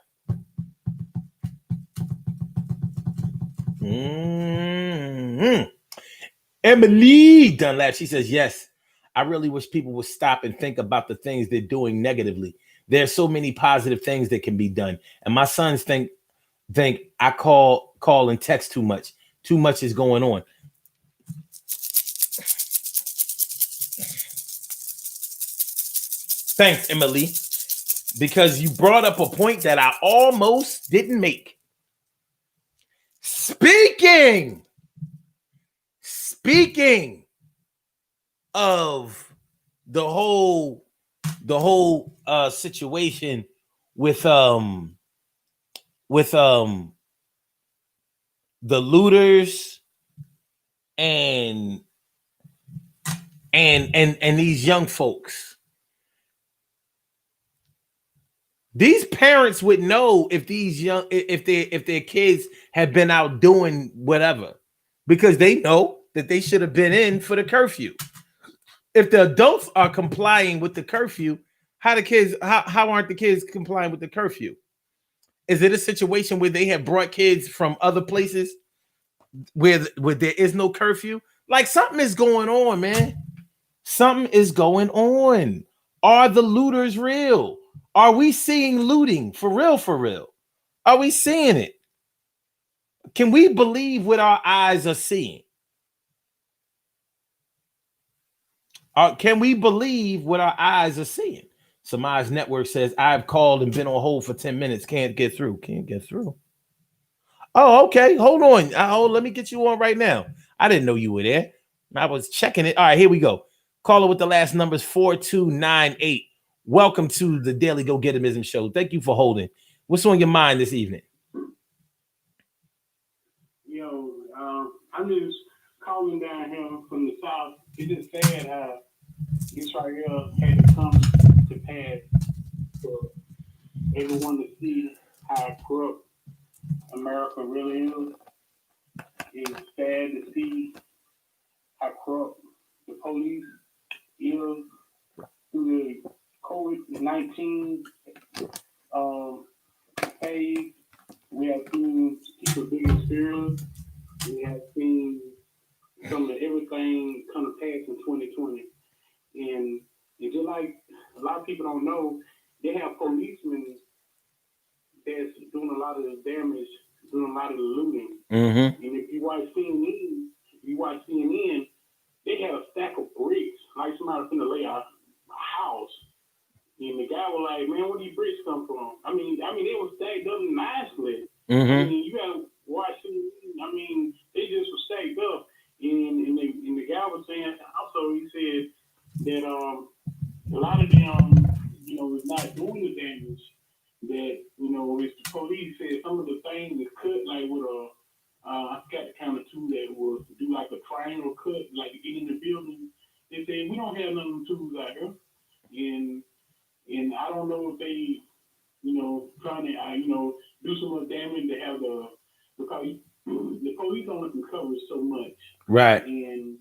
Mm-hmm. Emily Dunlap, she says, yes, I really wish people would stop and think about the things they're doing negatively. There's so many positive things that can be done. And my sons think I call and text too much. Too much is going on. Thanks, Emily, because you brought up a point that I almost didn't make. Speaking of the whole situation with the looters and these young folks. These parents would know if their kids have been out doing whatever, because they know that they should have been in for the curfew. If the adults are complying with the curfew, how aren't the kids complying with the curfew? Is it a situation where they have brought kids from other places where there is no curfew? Like, something is going on, man. Something is going on. Are the looters real? Are we seeing looting for real? For real? Are we seeing it? Can we believe what our eyes are seeing? Can we believe what our eyes are seeing? Samaj Network says, I've called and been on hold for 10 minutes. Can't get through. Can't get through. Oh, okay. Hold on. Let me get you on right now. I didn't know you were there. I was checking it. All right, here we go. Caller with the last numbers 4298. Welcome to the Daily Go Getimism Show. Thank you for holding. What's on your mind this evening? Yo, I'm just calling down here from the South. It just said this right here had to come to pass for everyone to see how corrupt America really is. It's sad to see how corrupt the police is through the COVID-19 phase. We have seen people being fearless. We have seen some of everything come to pass in 2020. And just like a lot of people don't know, they have policemen that's doing a lot of the damage, doing a lot of the looting. Mm-hmm. And if you watch CNN, they have a stack of bricks, like somebody's gonna lay a house. And the guy was like, "Man, where these bricks come from?" I mean, they were stacked up nicely. Mm-hmm. I mean, you gotta watch CNN. I mean, they just were stacked up. And the guy was saying also, he said that a lot of them, is not doing the damage. That it's the police said some of the things is cut like with a I forgot the kind of tool that was to do like a triangle cut, like to get in the building. They said we don't have none of them tools out here, and I don't know if they trying to do so much damage to have because the police only can cover so much, right? And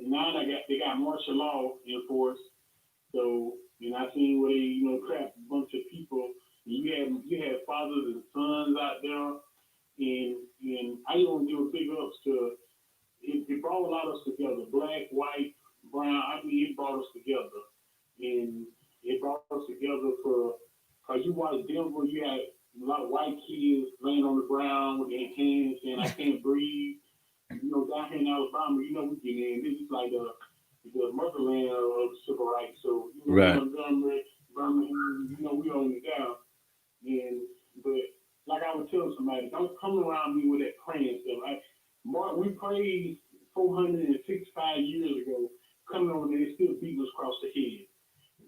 now they got martial law enforced. So, I seen where they, trap a bunch of people. And you had fathers and sons out there, and I just want to give a big ups to it brought a lot of us together, black, white, brown. I mean, it brought us together, and it brought us together because you watch Denver, you had a lot of white kids laying on the ground with their hands saying, "I can't breathe." Down here in Alabama, we get in. This is like the motherland of civil rights. So, right. Montgomery, Birmingham, we own it down. But like I would tell somebody, don't come around me with that praying stuff. We prayed 465 years ago, coming on there, they still beating us across the head.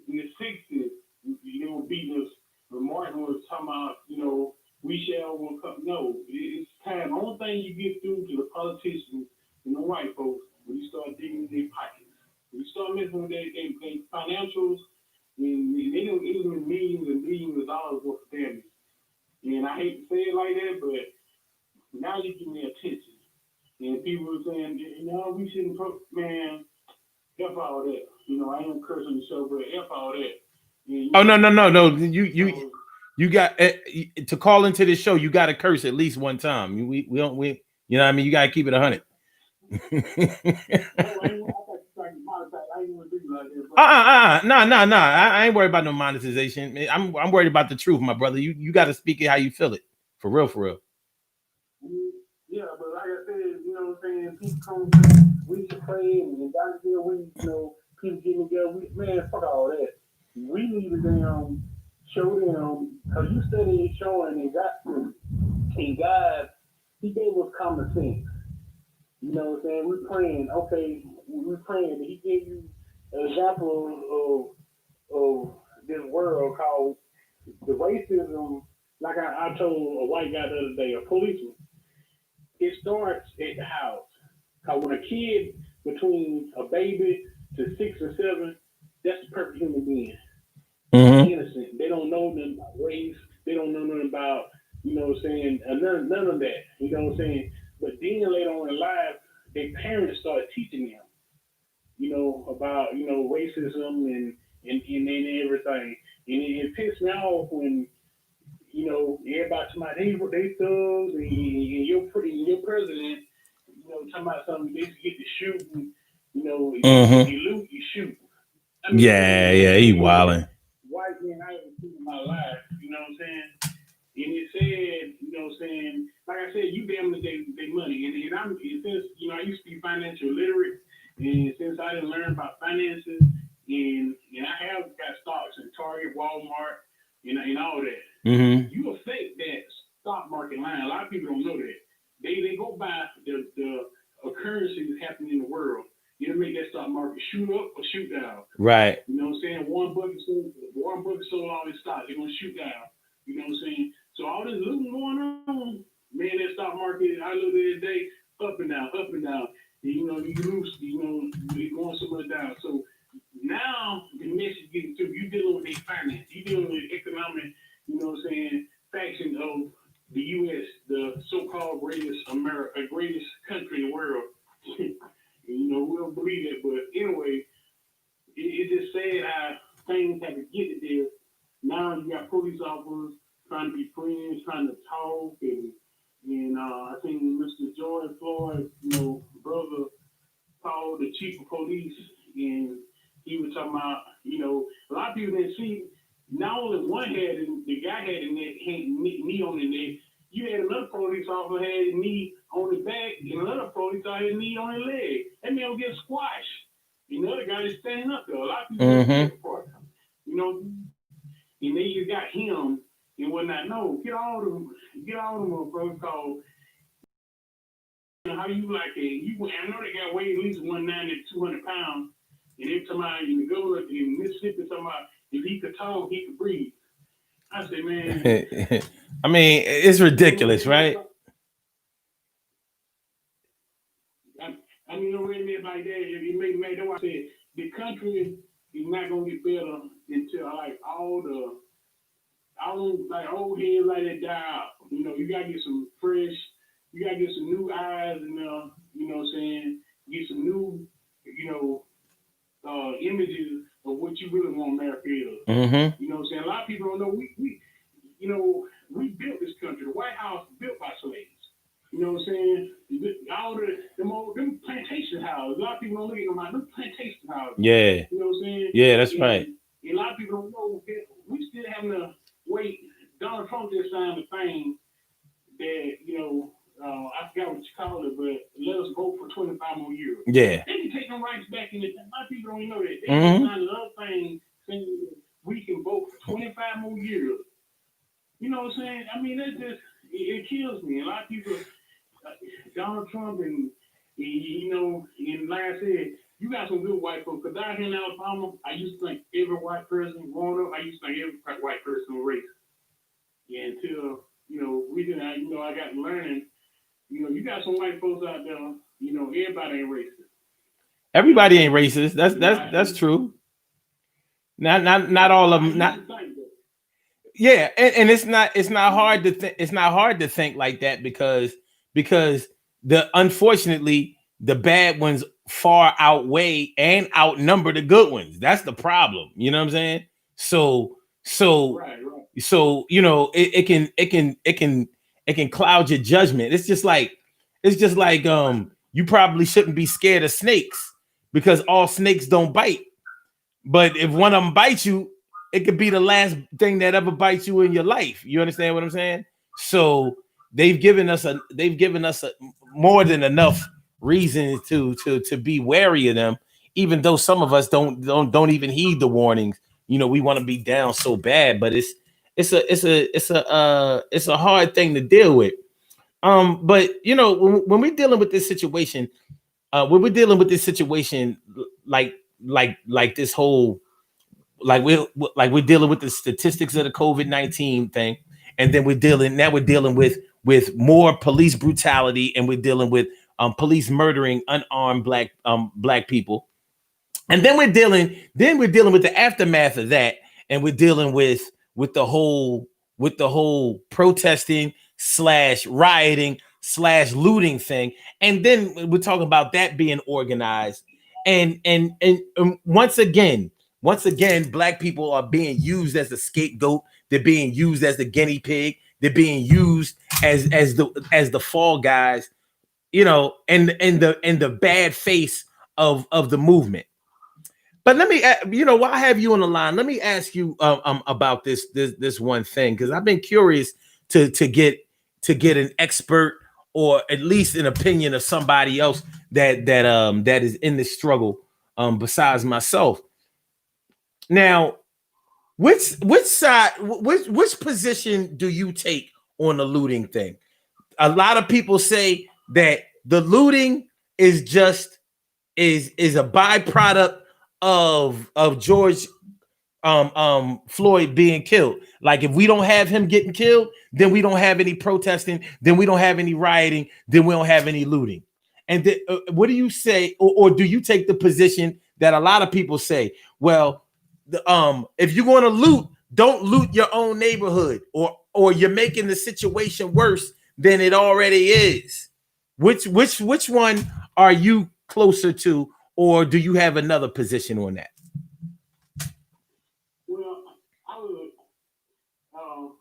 In the 60s, they were beating us. When Martin was talking about, we shall come. No, it's time. The only thing you get through to the politicians and the white folks, when you start digging in their pockets, when you start messing with their financials, it was millions and millions of dollars worth of damage. And I hate to say it like that, but now you give me attention. And people are saying, we shouldn't put, man, F all that. I ain't cursing the show, but F all that. Oh no. You got to call into this show. You got to curse at least one time. We don't you know what I mean. You got to keep it 100. No. I ain't worried about no monetization. I'm worried about the truth, my brother. You got to speak it how you feel it, for real, for real. Yeah, but like I said, what I'm saying, people come, we should pray and God is here. People getting together. Man, fuck all that. We need to show them because you study showing and God, He gave us common sense. You know what I'm saying? We're praying. Okay, we're praying. He gave you an example of this world called the racism. Like I told a white guy the other day, a policeman. It starts at the house. Cause when a kid between a baby to 6 or 7, that's a perfect human being. Mm-hmm. Innocent. They don't know nothing about race. They don't know nothing about, none of that. You know what I'm saying? But then later on in life, their parents started teaching them, about, racism and everything. And it pissed me off when, everybody talking about they thugs and your president, talking about something they get to shoot and, you loot, you shoot. I mean, he wilding. White men I ever seen in my life, you know what I'm saying? And it said, like I said, you damn they money. And since, I used to be financial literate, and since I didn't learn about finances, and I have got stocks in Target, Walmart, and all that. Mm-hmm. You will fake that stock market line. A lot of people don't know that. They go by the occurrences happening in the world. You make that stock market shoot up or shoot down. Right. You know what I'm saying? Warren Buffett sold all his stocks. They're gonna shoot down. You know what I'm saying? So all this looting going on, man, that stock market, I look at it today, up and down, up and down. And, you lose, you're going somewhere down. So now the message getting through, you dealing with their finance, you dealing with economic, faction of the US, the so-called greatest country in the world. We don't believe it, but anyway, it just said how things have to get it there. Now you got police officers trying to be friends, trying to talk, and I think Mr. George Floyd, brother called the chief of police, and he was talking about, a lot of people didn't see. Not only one had the guy had a knee on the neck. You had another police officer had a knee on the back, and another police officer had a knee on his leg. That man will get squashed. And the other guy is standing up there. A lot of people didn't part. And then you got him and whatnot. No, get all them motherfuckers called. How you like it? I know they got weighed at least 190 to 200 pounds. And every time the governor in Mississippi talking about if he could talk, he could breathe. I say, man. I mean, it's ridiculous, right? I mean, don't read me like that. It made me. That's why I said the country is not gonna get better until like all old heads like that die out. You gotta get some fresh. You gotta get some new eyes and you know what I'm saying. Get some new, images of what you really want America is. Mm-hmm. You know what I'm saying. A lot of people don't know we built this country. The White House built by slaves. You know what I'm saying? All them plantation houses. A lot of people don't look at them like them plantation houses. Yeah. You know what I'm saying? Yeah, that's right. And a lot of people don't know that we still having to wait. Donald Trump just signed a thing that, I forgot what you call it, but let us vote for 25 more years. Yeah. They can take them rights back in it. A lot of people don't know that. They can sign another thing saying we can vote for 25 more years. You know what I'm saying? I mean, that just, it kills me. A lot of people, Donald Trump and like I said, you got some good white folks. Because down here in Alabama, I used to think every white person growing up, I used to think every white person was racist. Yeah, until, I got learning, you got some white folks out there, everybody ain't racist. Everybody ain't racist. That's true. Not all of them. Yeah, and it's not hard to think, it's not hard to think like that, because the unfortunately the bad ones far outweigh and outnumber the good ones. That's the problem. You know what I'm saying? So so Right, right. it can cloud your judgment. It's just like you probably shouldn't be scared of snakes because all snakes don't bite. But if one of them bites you, it could be the last thing that ever bites you in your life. You understand what I'm saying? So they've given us more than enough reasons to be wary of them, even though some of us don't even heed the warnings. We want to be down so bad, but it's a hard thing to deal with. But when we're dealing with this situation, like this whole, like we're dealing with the statistics of the COVID-19 thing, and then we're dealing with more police brutality, and we're dealing with police murdering unarmed black people, and then we're dealing with the aftermath of that, and we're dealing with the whole protesting slash rioting slash looting thing, and then we're talking about that being organized, and once again black people are being used as a scapegoat. They're being used as the guinea pig. They're being used as the fall guys, and the bad face of the movement. But let me, while I have you on the line, let me ask you about this one thing, because I've been curious to get an expert, or at least an opinion of somebody else that is in this struggle, besides myself. Now, which side, which position do you take on the looting thing? A lot of people say that the looting is just is a byproduct of George Floyd being killed. Like, if we don't have him getting killed, then we don't have any protesting, then we don't have any rioting, then we don't have any looting. And what do you say, or do you take the position that a lot of people say? Well, if you're going to loot, don't loot your own neighborhood, or you're making the situation worse than it already is. Which one are you closer to, or do you have another position on that? Well, I was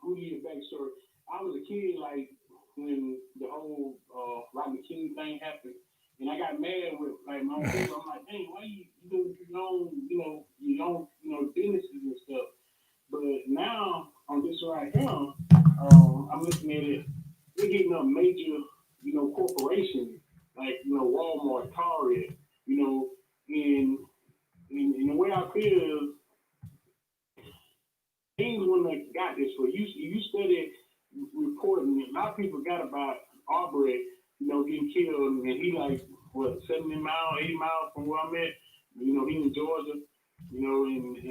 who do you backstory? I was a kid like when the whole Rodney King thing happened, and I got mad with like my own people. I'm like, dang, why you do your own, businesses and stuff. But now on this right here, I'm looking at it. They're getting up major, corporations like Walmart, Target, you know, and and the way I feel is things when they got this for you study reporting. A lot of people got about Aubrey, getting killed, and he like what 70 miles, 80 miles from where I'm at. He in Georgia. And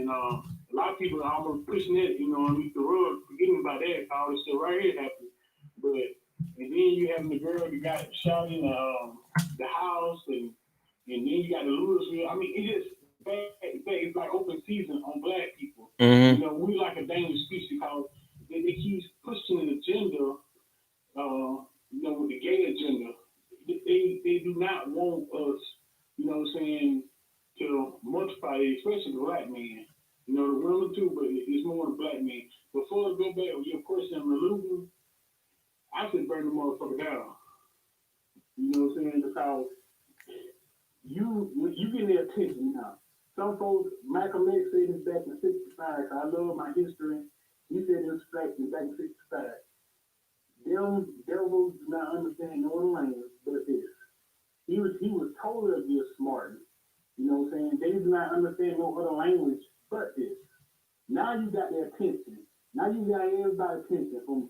a lot of people are almost pushing it, underneath the rug, forgetting about that. All this stuff right here happened, but and then you having the girl that got shot in the house, and then you got the Louisville. I mean, it just it's like open season on black people. Mm-hmm. We like a dangerous species because they keep pushing an agenda, with the gay agenda. They do not want us, saying, to multiply, especially the black man. The women too, but it's more the black man. Before I go back with your question on the looting, I should burn the motherfucker down. You know what I'm saying? Because you get their attention now. Some folks, Malcolm X said this back in '65. I love my history. He said this back in '65. Them devils do not understand no other language but this. He was totally just smart. You know what I'm saying? They do not understand no other language but this. Now you got their attention. Now you got everybody's attention from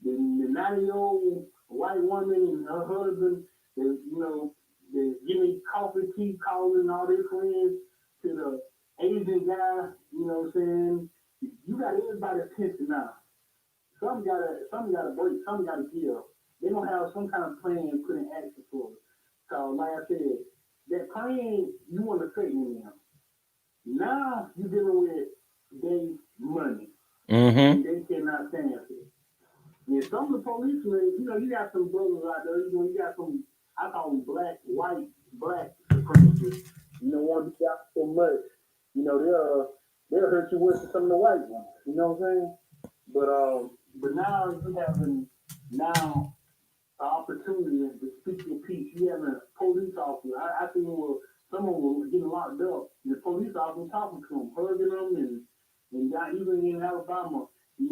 the 90-year-old white woman and her husband, the giving coffee, tea, calling all their friends, to the Asian guy, you know what I'm saying? You got everybody's attention now. Some gotta break, some gotta give. They don't have some kind of plan put in action for it. So like I said, that plan you want to fit in them. Now you're dealing with their money. Mm-hmm. and they cannot stand it. And some of the policemen, you got some brothers out there, you got some, I call them black supremacists. Want to out so much, they'll hurt you worse than some of the white ones. You know what I'm saying? But now you having now an opportunity to speak your piece. You having a police officer. I think someone was getting locked up. The police officer talking to them, hugging them, and got even in Alabama. A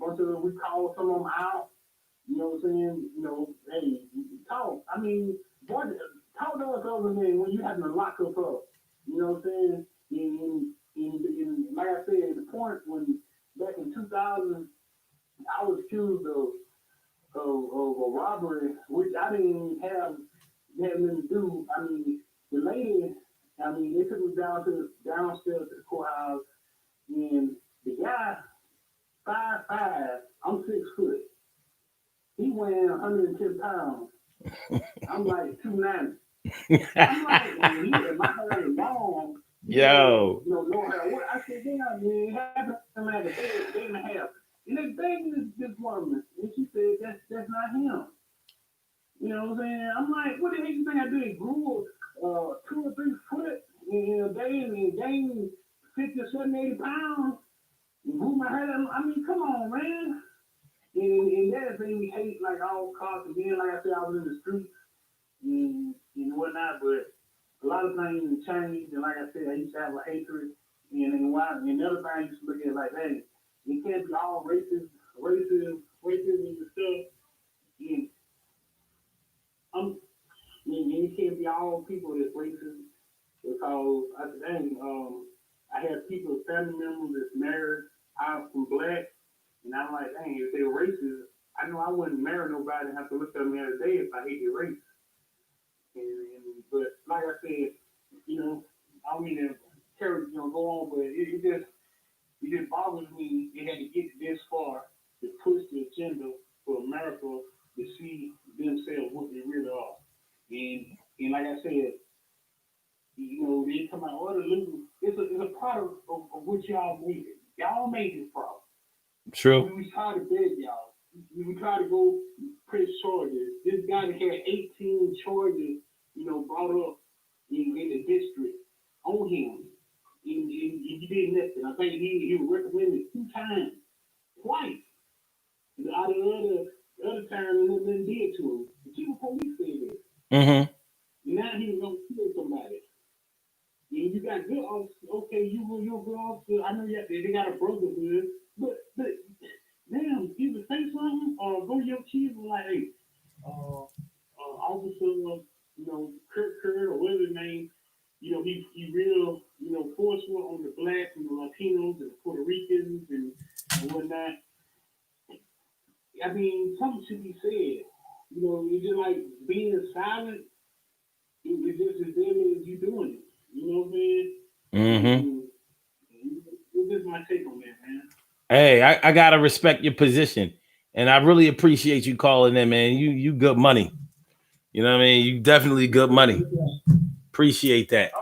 bunch of them, we called some of them out. You know what I'm saying? Hey, talk. I mean, boy, talk to us other than when you having to lock us up. You know what I'm saying? Like I said, the point when back in 2000, I was accused of a robbery, which I didn't even have nothing to do. I mean, the lady, they took me downstairs to the courthouse, and the guy, 5'5", I'm 6 foot. He weighing 110 pounds. I'm like 290. I'm like, and my hair is long. Yo. No hair. What? I said, damn, man, it happened like a day and a half. And they begged this woman, and she said, that's not him. You know what I'm saying? I'm like, what the heck you think I did? Grew 2 or 3 foot in a day and gained 50 or 70, 80 pounds and grew my hair. I mean, come on, man. And that made me hate like all costs. And then, like I said, I was in the streets and whatnot, but a lot of things changed. And like I said, I used to have a hatred. And the other thing I used to look at like, hey, it can't be all racism and stuff. And it can't be all people that's racist because I had people, family members that's married out from black, and I'm like, dang, if they're racist, I know I wouldn't marry nobody and have to look at them every day if I hated race. But like I said, I don't mean to carry, go on, but it just bothers me. They had to get this far to push the agenda for America to see themselves what they really are. And like I said, they come out, it's a part of what y'all made it. Y'all made this problem. True. We try to beg y'all. We try to go press charges. This guy that had 18 charges, brought up in the district on him. And he did nothing. I think he was recommended 2 times, twice. Out of the other time, nothing did to him. The chief of police said this. Mm-hmm. Now he's gonna kill somebody. And you got good officers. Okay, you're a good officer. I know they got a brotherhood, but damn, either say something or go to your chief and like, hey, officer, Curfew or whatever his name, he real, forceful on the blacks and the Latinos and the Puerto Ricans and whatnot. I mean, something should be said. It's just like being silent. It's just as deadly as you doing it. You know what I'm saying? Mm-hmm. It's just my take on that, man. Hey, I gotta respect your position, and I really appreciate you calling in, man. You good money. You know what I mean? You definitely good money. Appreciate that.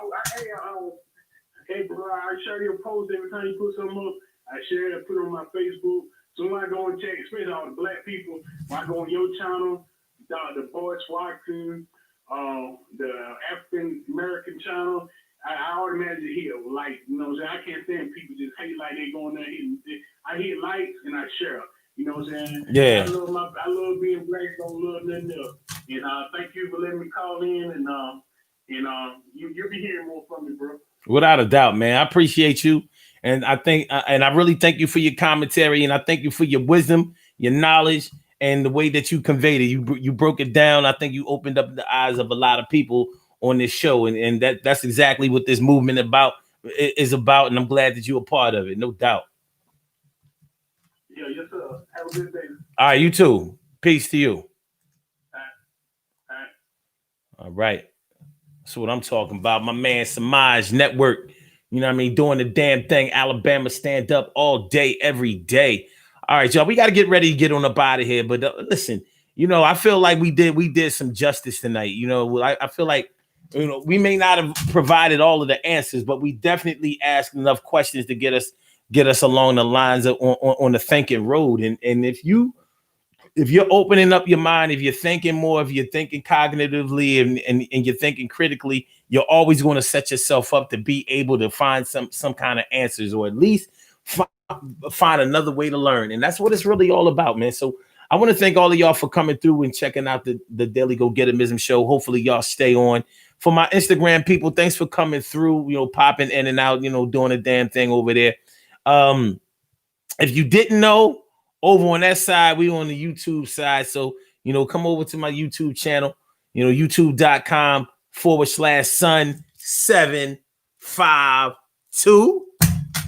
Hey, bro, I share your post every time you put something up. I share it, put it on my Facebook. So when I go and check, especially all the black people, when I go on your channel, the Boris Watson, the African American channel, I automatically hear like, I can't stand people just hate like they going there hitting. I hit likes and I share. You know what I'm saying? Yeah. I love being black. Don't love nothing else. And thank you for letting me call in. And you'll be hearing more from me, bro. Without a doubt, man. I appreciate you, and I think, and I really thank you for your commentary, and I thank you for your wisdom, your knowledge, and the way that you conveyed it. You broke it down. I think you opened up the eyes of a lot of people on this show, and that's exactly what this movement is about. And I'm glad that you're a part of it, no doubt. Yeah, yes, sir. Have a good day. All right, you too. Peace to you. All right. All right. That's what I'm talking about. My man Samaj Network. You know what I mean? Doing the damn thing. Alabama stand up all day, every day. All right, y'all. We got to get ready to get on up out of here. But listen, I feel like we did some justice tonight. I feel like we may not have provided all of the answers, but we definitely asked enough questions to get us get us along the lines of on the thinking road. And if you're opening up your mind, if you're thinking more, if you're thinking cognitively and you're thinking critically, you're always going to set yourself up to be able to find some kind of answers, or at least find another way to learn. And that's what it's really all about, man. So I want to thank all of y'all for coming through and checking out the Daily Go Getimism show. Hopefully y'all stay on. For my Instagram people, thanks for coming through, popping in and out, doing a damn thing over there. If you didn't know, over on that side, we on the YouTube side. So, come over to my YouTube channel, youtube.com/sun752.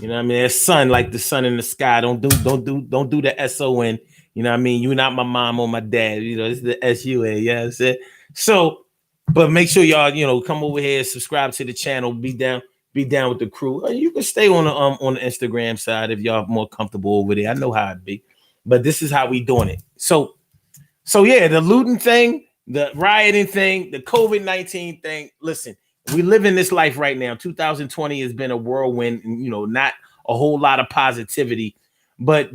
You know what I mean? It's sun, like the sun in the sky. Don't do the SON. You know what I mean? You're not my mom or my dad. It's the SUN. Yeah, that's it. So, but make sure y'all, come over here, subscribe to the channel, be down with the crew. You can stay on the Instagram side if y'all more comfortable over there. I know how it be, but this is how we doing it. So yeah, the looting thing, the rioting thing, the COVID-19 thing. Listen, we live in this life right now. 2020 has been a whirlwind, and not a whole lot of positivity. But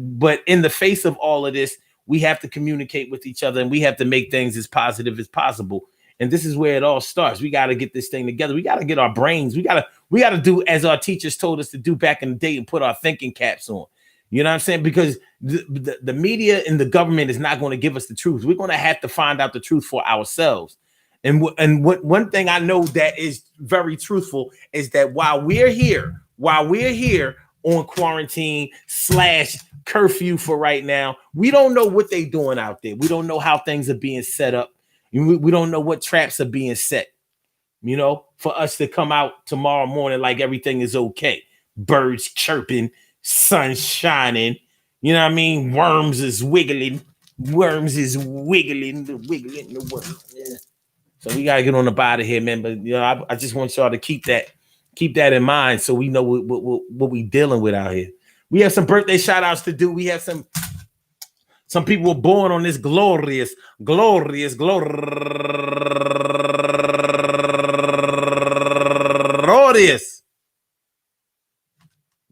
in the face of all of this, we have to communicate with each other, and we have to make things as positive as possible. And this is where it all starts. We got to get this thing together. We got to get our brains. We got to do as our teachers told us to do back in the day and put our thinking caps on. You know what I'm saying? Because the media and the government is not going to give us the truth. We're going to have to find out the truth for ourselves. And what one thing I know that is very truthful is that while we're here on quarantine / curfew for right now, we don't know what they're doing out there. We don't know how things are being set up. We don't know what traps are being set, for us to come out tomorrow morning like everything is okay. Birds chirping, sun shining, you know what I mean? Worms is wiggling the worm. Yeah. So we gotta get on the bottom here, man. But I just want y'all to keep that in mind so we know what we dealing with out here. We have some birthday shout outs to do. We have some people were born on this glorious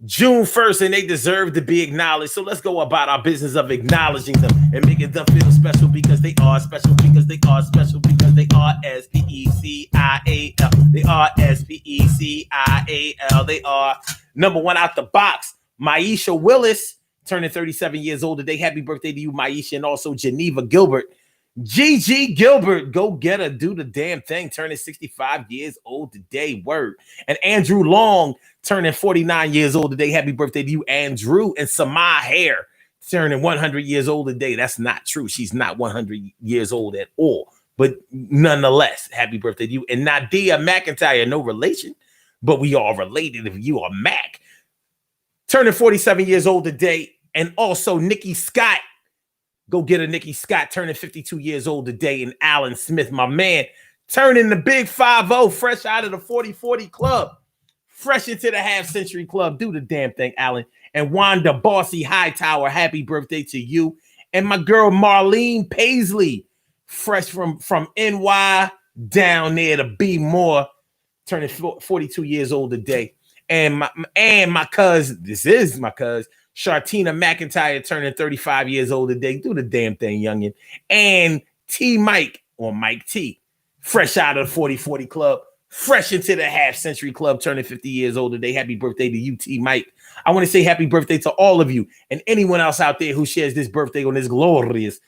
June 1st, and they deserve to be acknowledged. So let's go about our business of acknowledging them and making them feel special because they are special, because they are special, because they are SPECIAL. They are SPECIAL. They are number one out the box. Maisha Willis, turning 37 years old today. Happy birthday to you, Maisha, and also Geneva Gilbert. Gigi Gilbert, go get her, do the damn thing, turning 65 years old today. Word. And Andrew Long, turning 49 years old today. Happy birthday to you, Andrew. And Samah Hare, turning 100 years old today. That's not true. She's not 100 years old at all. But nonetheless, happy birthday to you. And Nadia McIntyre, no relation, but we are related if you are Mac, turning 47 years old today. And also Nikki Scott. Go get a Nikki Scott, turning 52 years old today. And Alan Smith, my man, turning the big 5-0, fresh out of the 40-40 club. Fresh into the half-century club. Do the damn thing, Alan. And Wanda Bossy Hightower, happy birthday to you. And my girl Marlene Paisley, fresh from NY down there to be more, turning 42 years old today. And my cousin, this is my cousin, Shartina McIntyre, turning 35 years old today. Do the damn thing, youngin. And T Mike, or Mike T, fresh out of the 40-40 club, fresh into the half-century club, turning 50 years old today. Happy birthday to you, T Mike. I want to say happy birthday to all of you and anyone else out there who shares this birthday on this glorious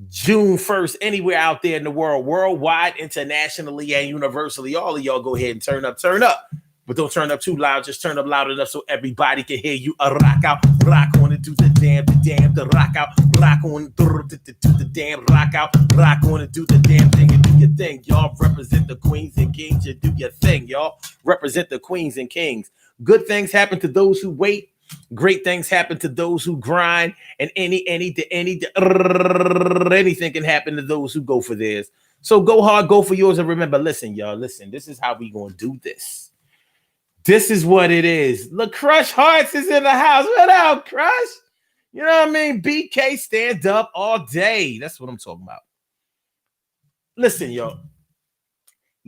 June 1st, anywhere out there in the world, worldwide, internationally, and universally. All of y'all go ahead and turn up. But don't turn up too loud. Just turn up loud enough so everybody can hear you. Rock out, rock on and do the damn, the rock out, rock on, do the damn, rock out, rock on and do the damn thing and do your thing. Y'all represent the queens and kings. You do your thing, y'all. Represent the queens and kings. Good things happen to those who wait. Great things happen to those who grind, and anything can happen to those who go for theirs. So go hard, go for yours, and remember, listen, y'all, listen, this is how we gonna do this. This is what it is. Look, Crush Hearts is in the house. What up, Crush? You know what I mean? BK, stand up all day. That's what I'm talking about. Listen, y'all.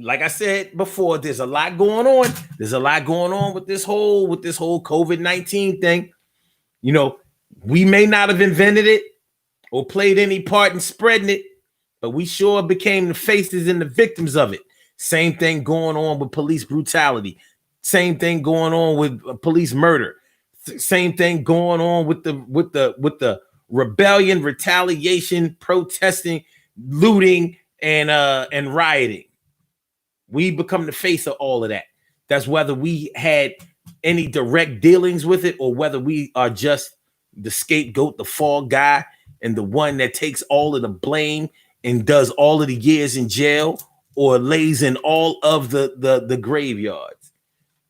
like I said before, there's a lot going on. There's a lot going on with this whole COVID-19 thing. You know, we may not have invented it or played any part in spreading it, but we sure became the faces and the victims of it. Same thing going on with police brutality. Same thing going on with police murder. Same thing going on with the rebellion, retaliation, protesting, looting, and rioting. We become the face of all of that. That's whether we had any direct dealings with it or whether we are just the scapegoat, the fall guy, and the one that takes all of the blame and does all of the years in jail or lays in all of the graveyards.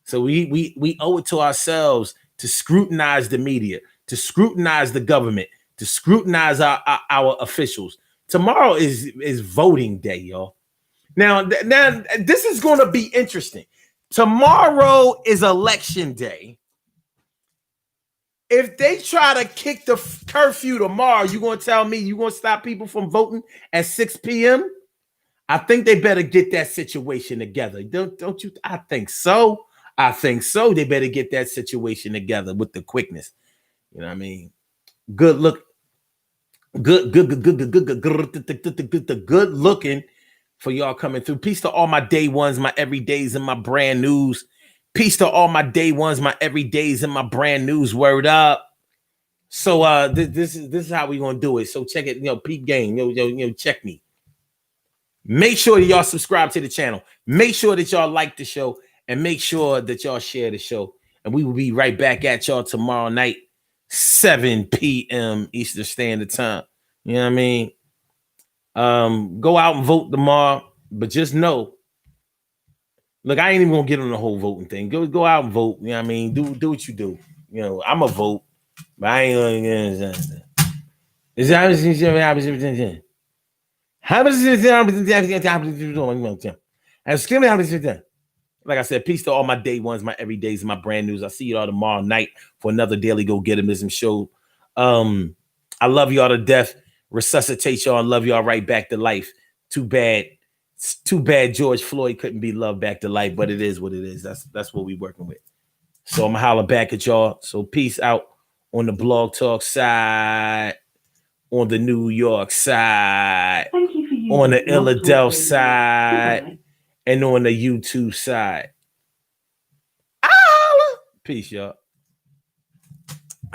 So we owe it to ourselves to scrutinize the media, to scrutinize the government, to scrutinize our officials. Tomorrow is voting day, y'all. Now this is going to be interesting. Tomorrow is election day. If they try to kick the curfew tomorrow, you going to tell me you going to stop people from voting at 6 p.m.? I think they better get that situation together. Don't you? I think so. I think so. They better get that situation together with the quickness. You know what I mean? Good look. Good looking for y'all coming through. Peace to all my day ones, my everydays, and my brand news. Peace to all my day ones, my everydays, and my brand news. Word up. So this is how we gonna do it. So check it, peep game. Check me. Make sure that y'all subscribe to the channel. Make sure that y'all like the show, and make sure that y'all share the show. And we will be right back at y'all tomorrow night, 7 p.m. Eastern Standard Time. You know what I mean? Go out and vote tomorrow, but just know, look, I ain't even gonna get on the whole voting thing. Go out and vote. You know what I mean? Do what you do. I'm a vote, but I ain't gonna is that like I said, peace to all my day ones, my everydays, and my brand news. I'll see you all tomorrow night for another Daily Go Getimism show. I love y'all to death. Resuscitate y'all and love y'all right back to life. Too bad George Floyd couldn't be loved back to life, but it is what it is. That's what we working with. So I'm gonna holler back at y'all. So peace out on the Blog Talk side, on the New York side, on the Illadelph side, and on the YouTube side. Peace, y'all.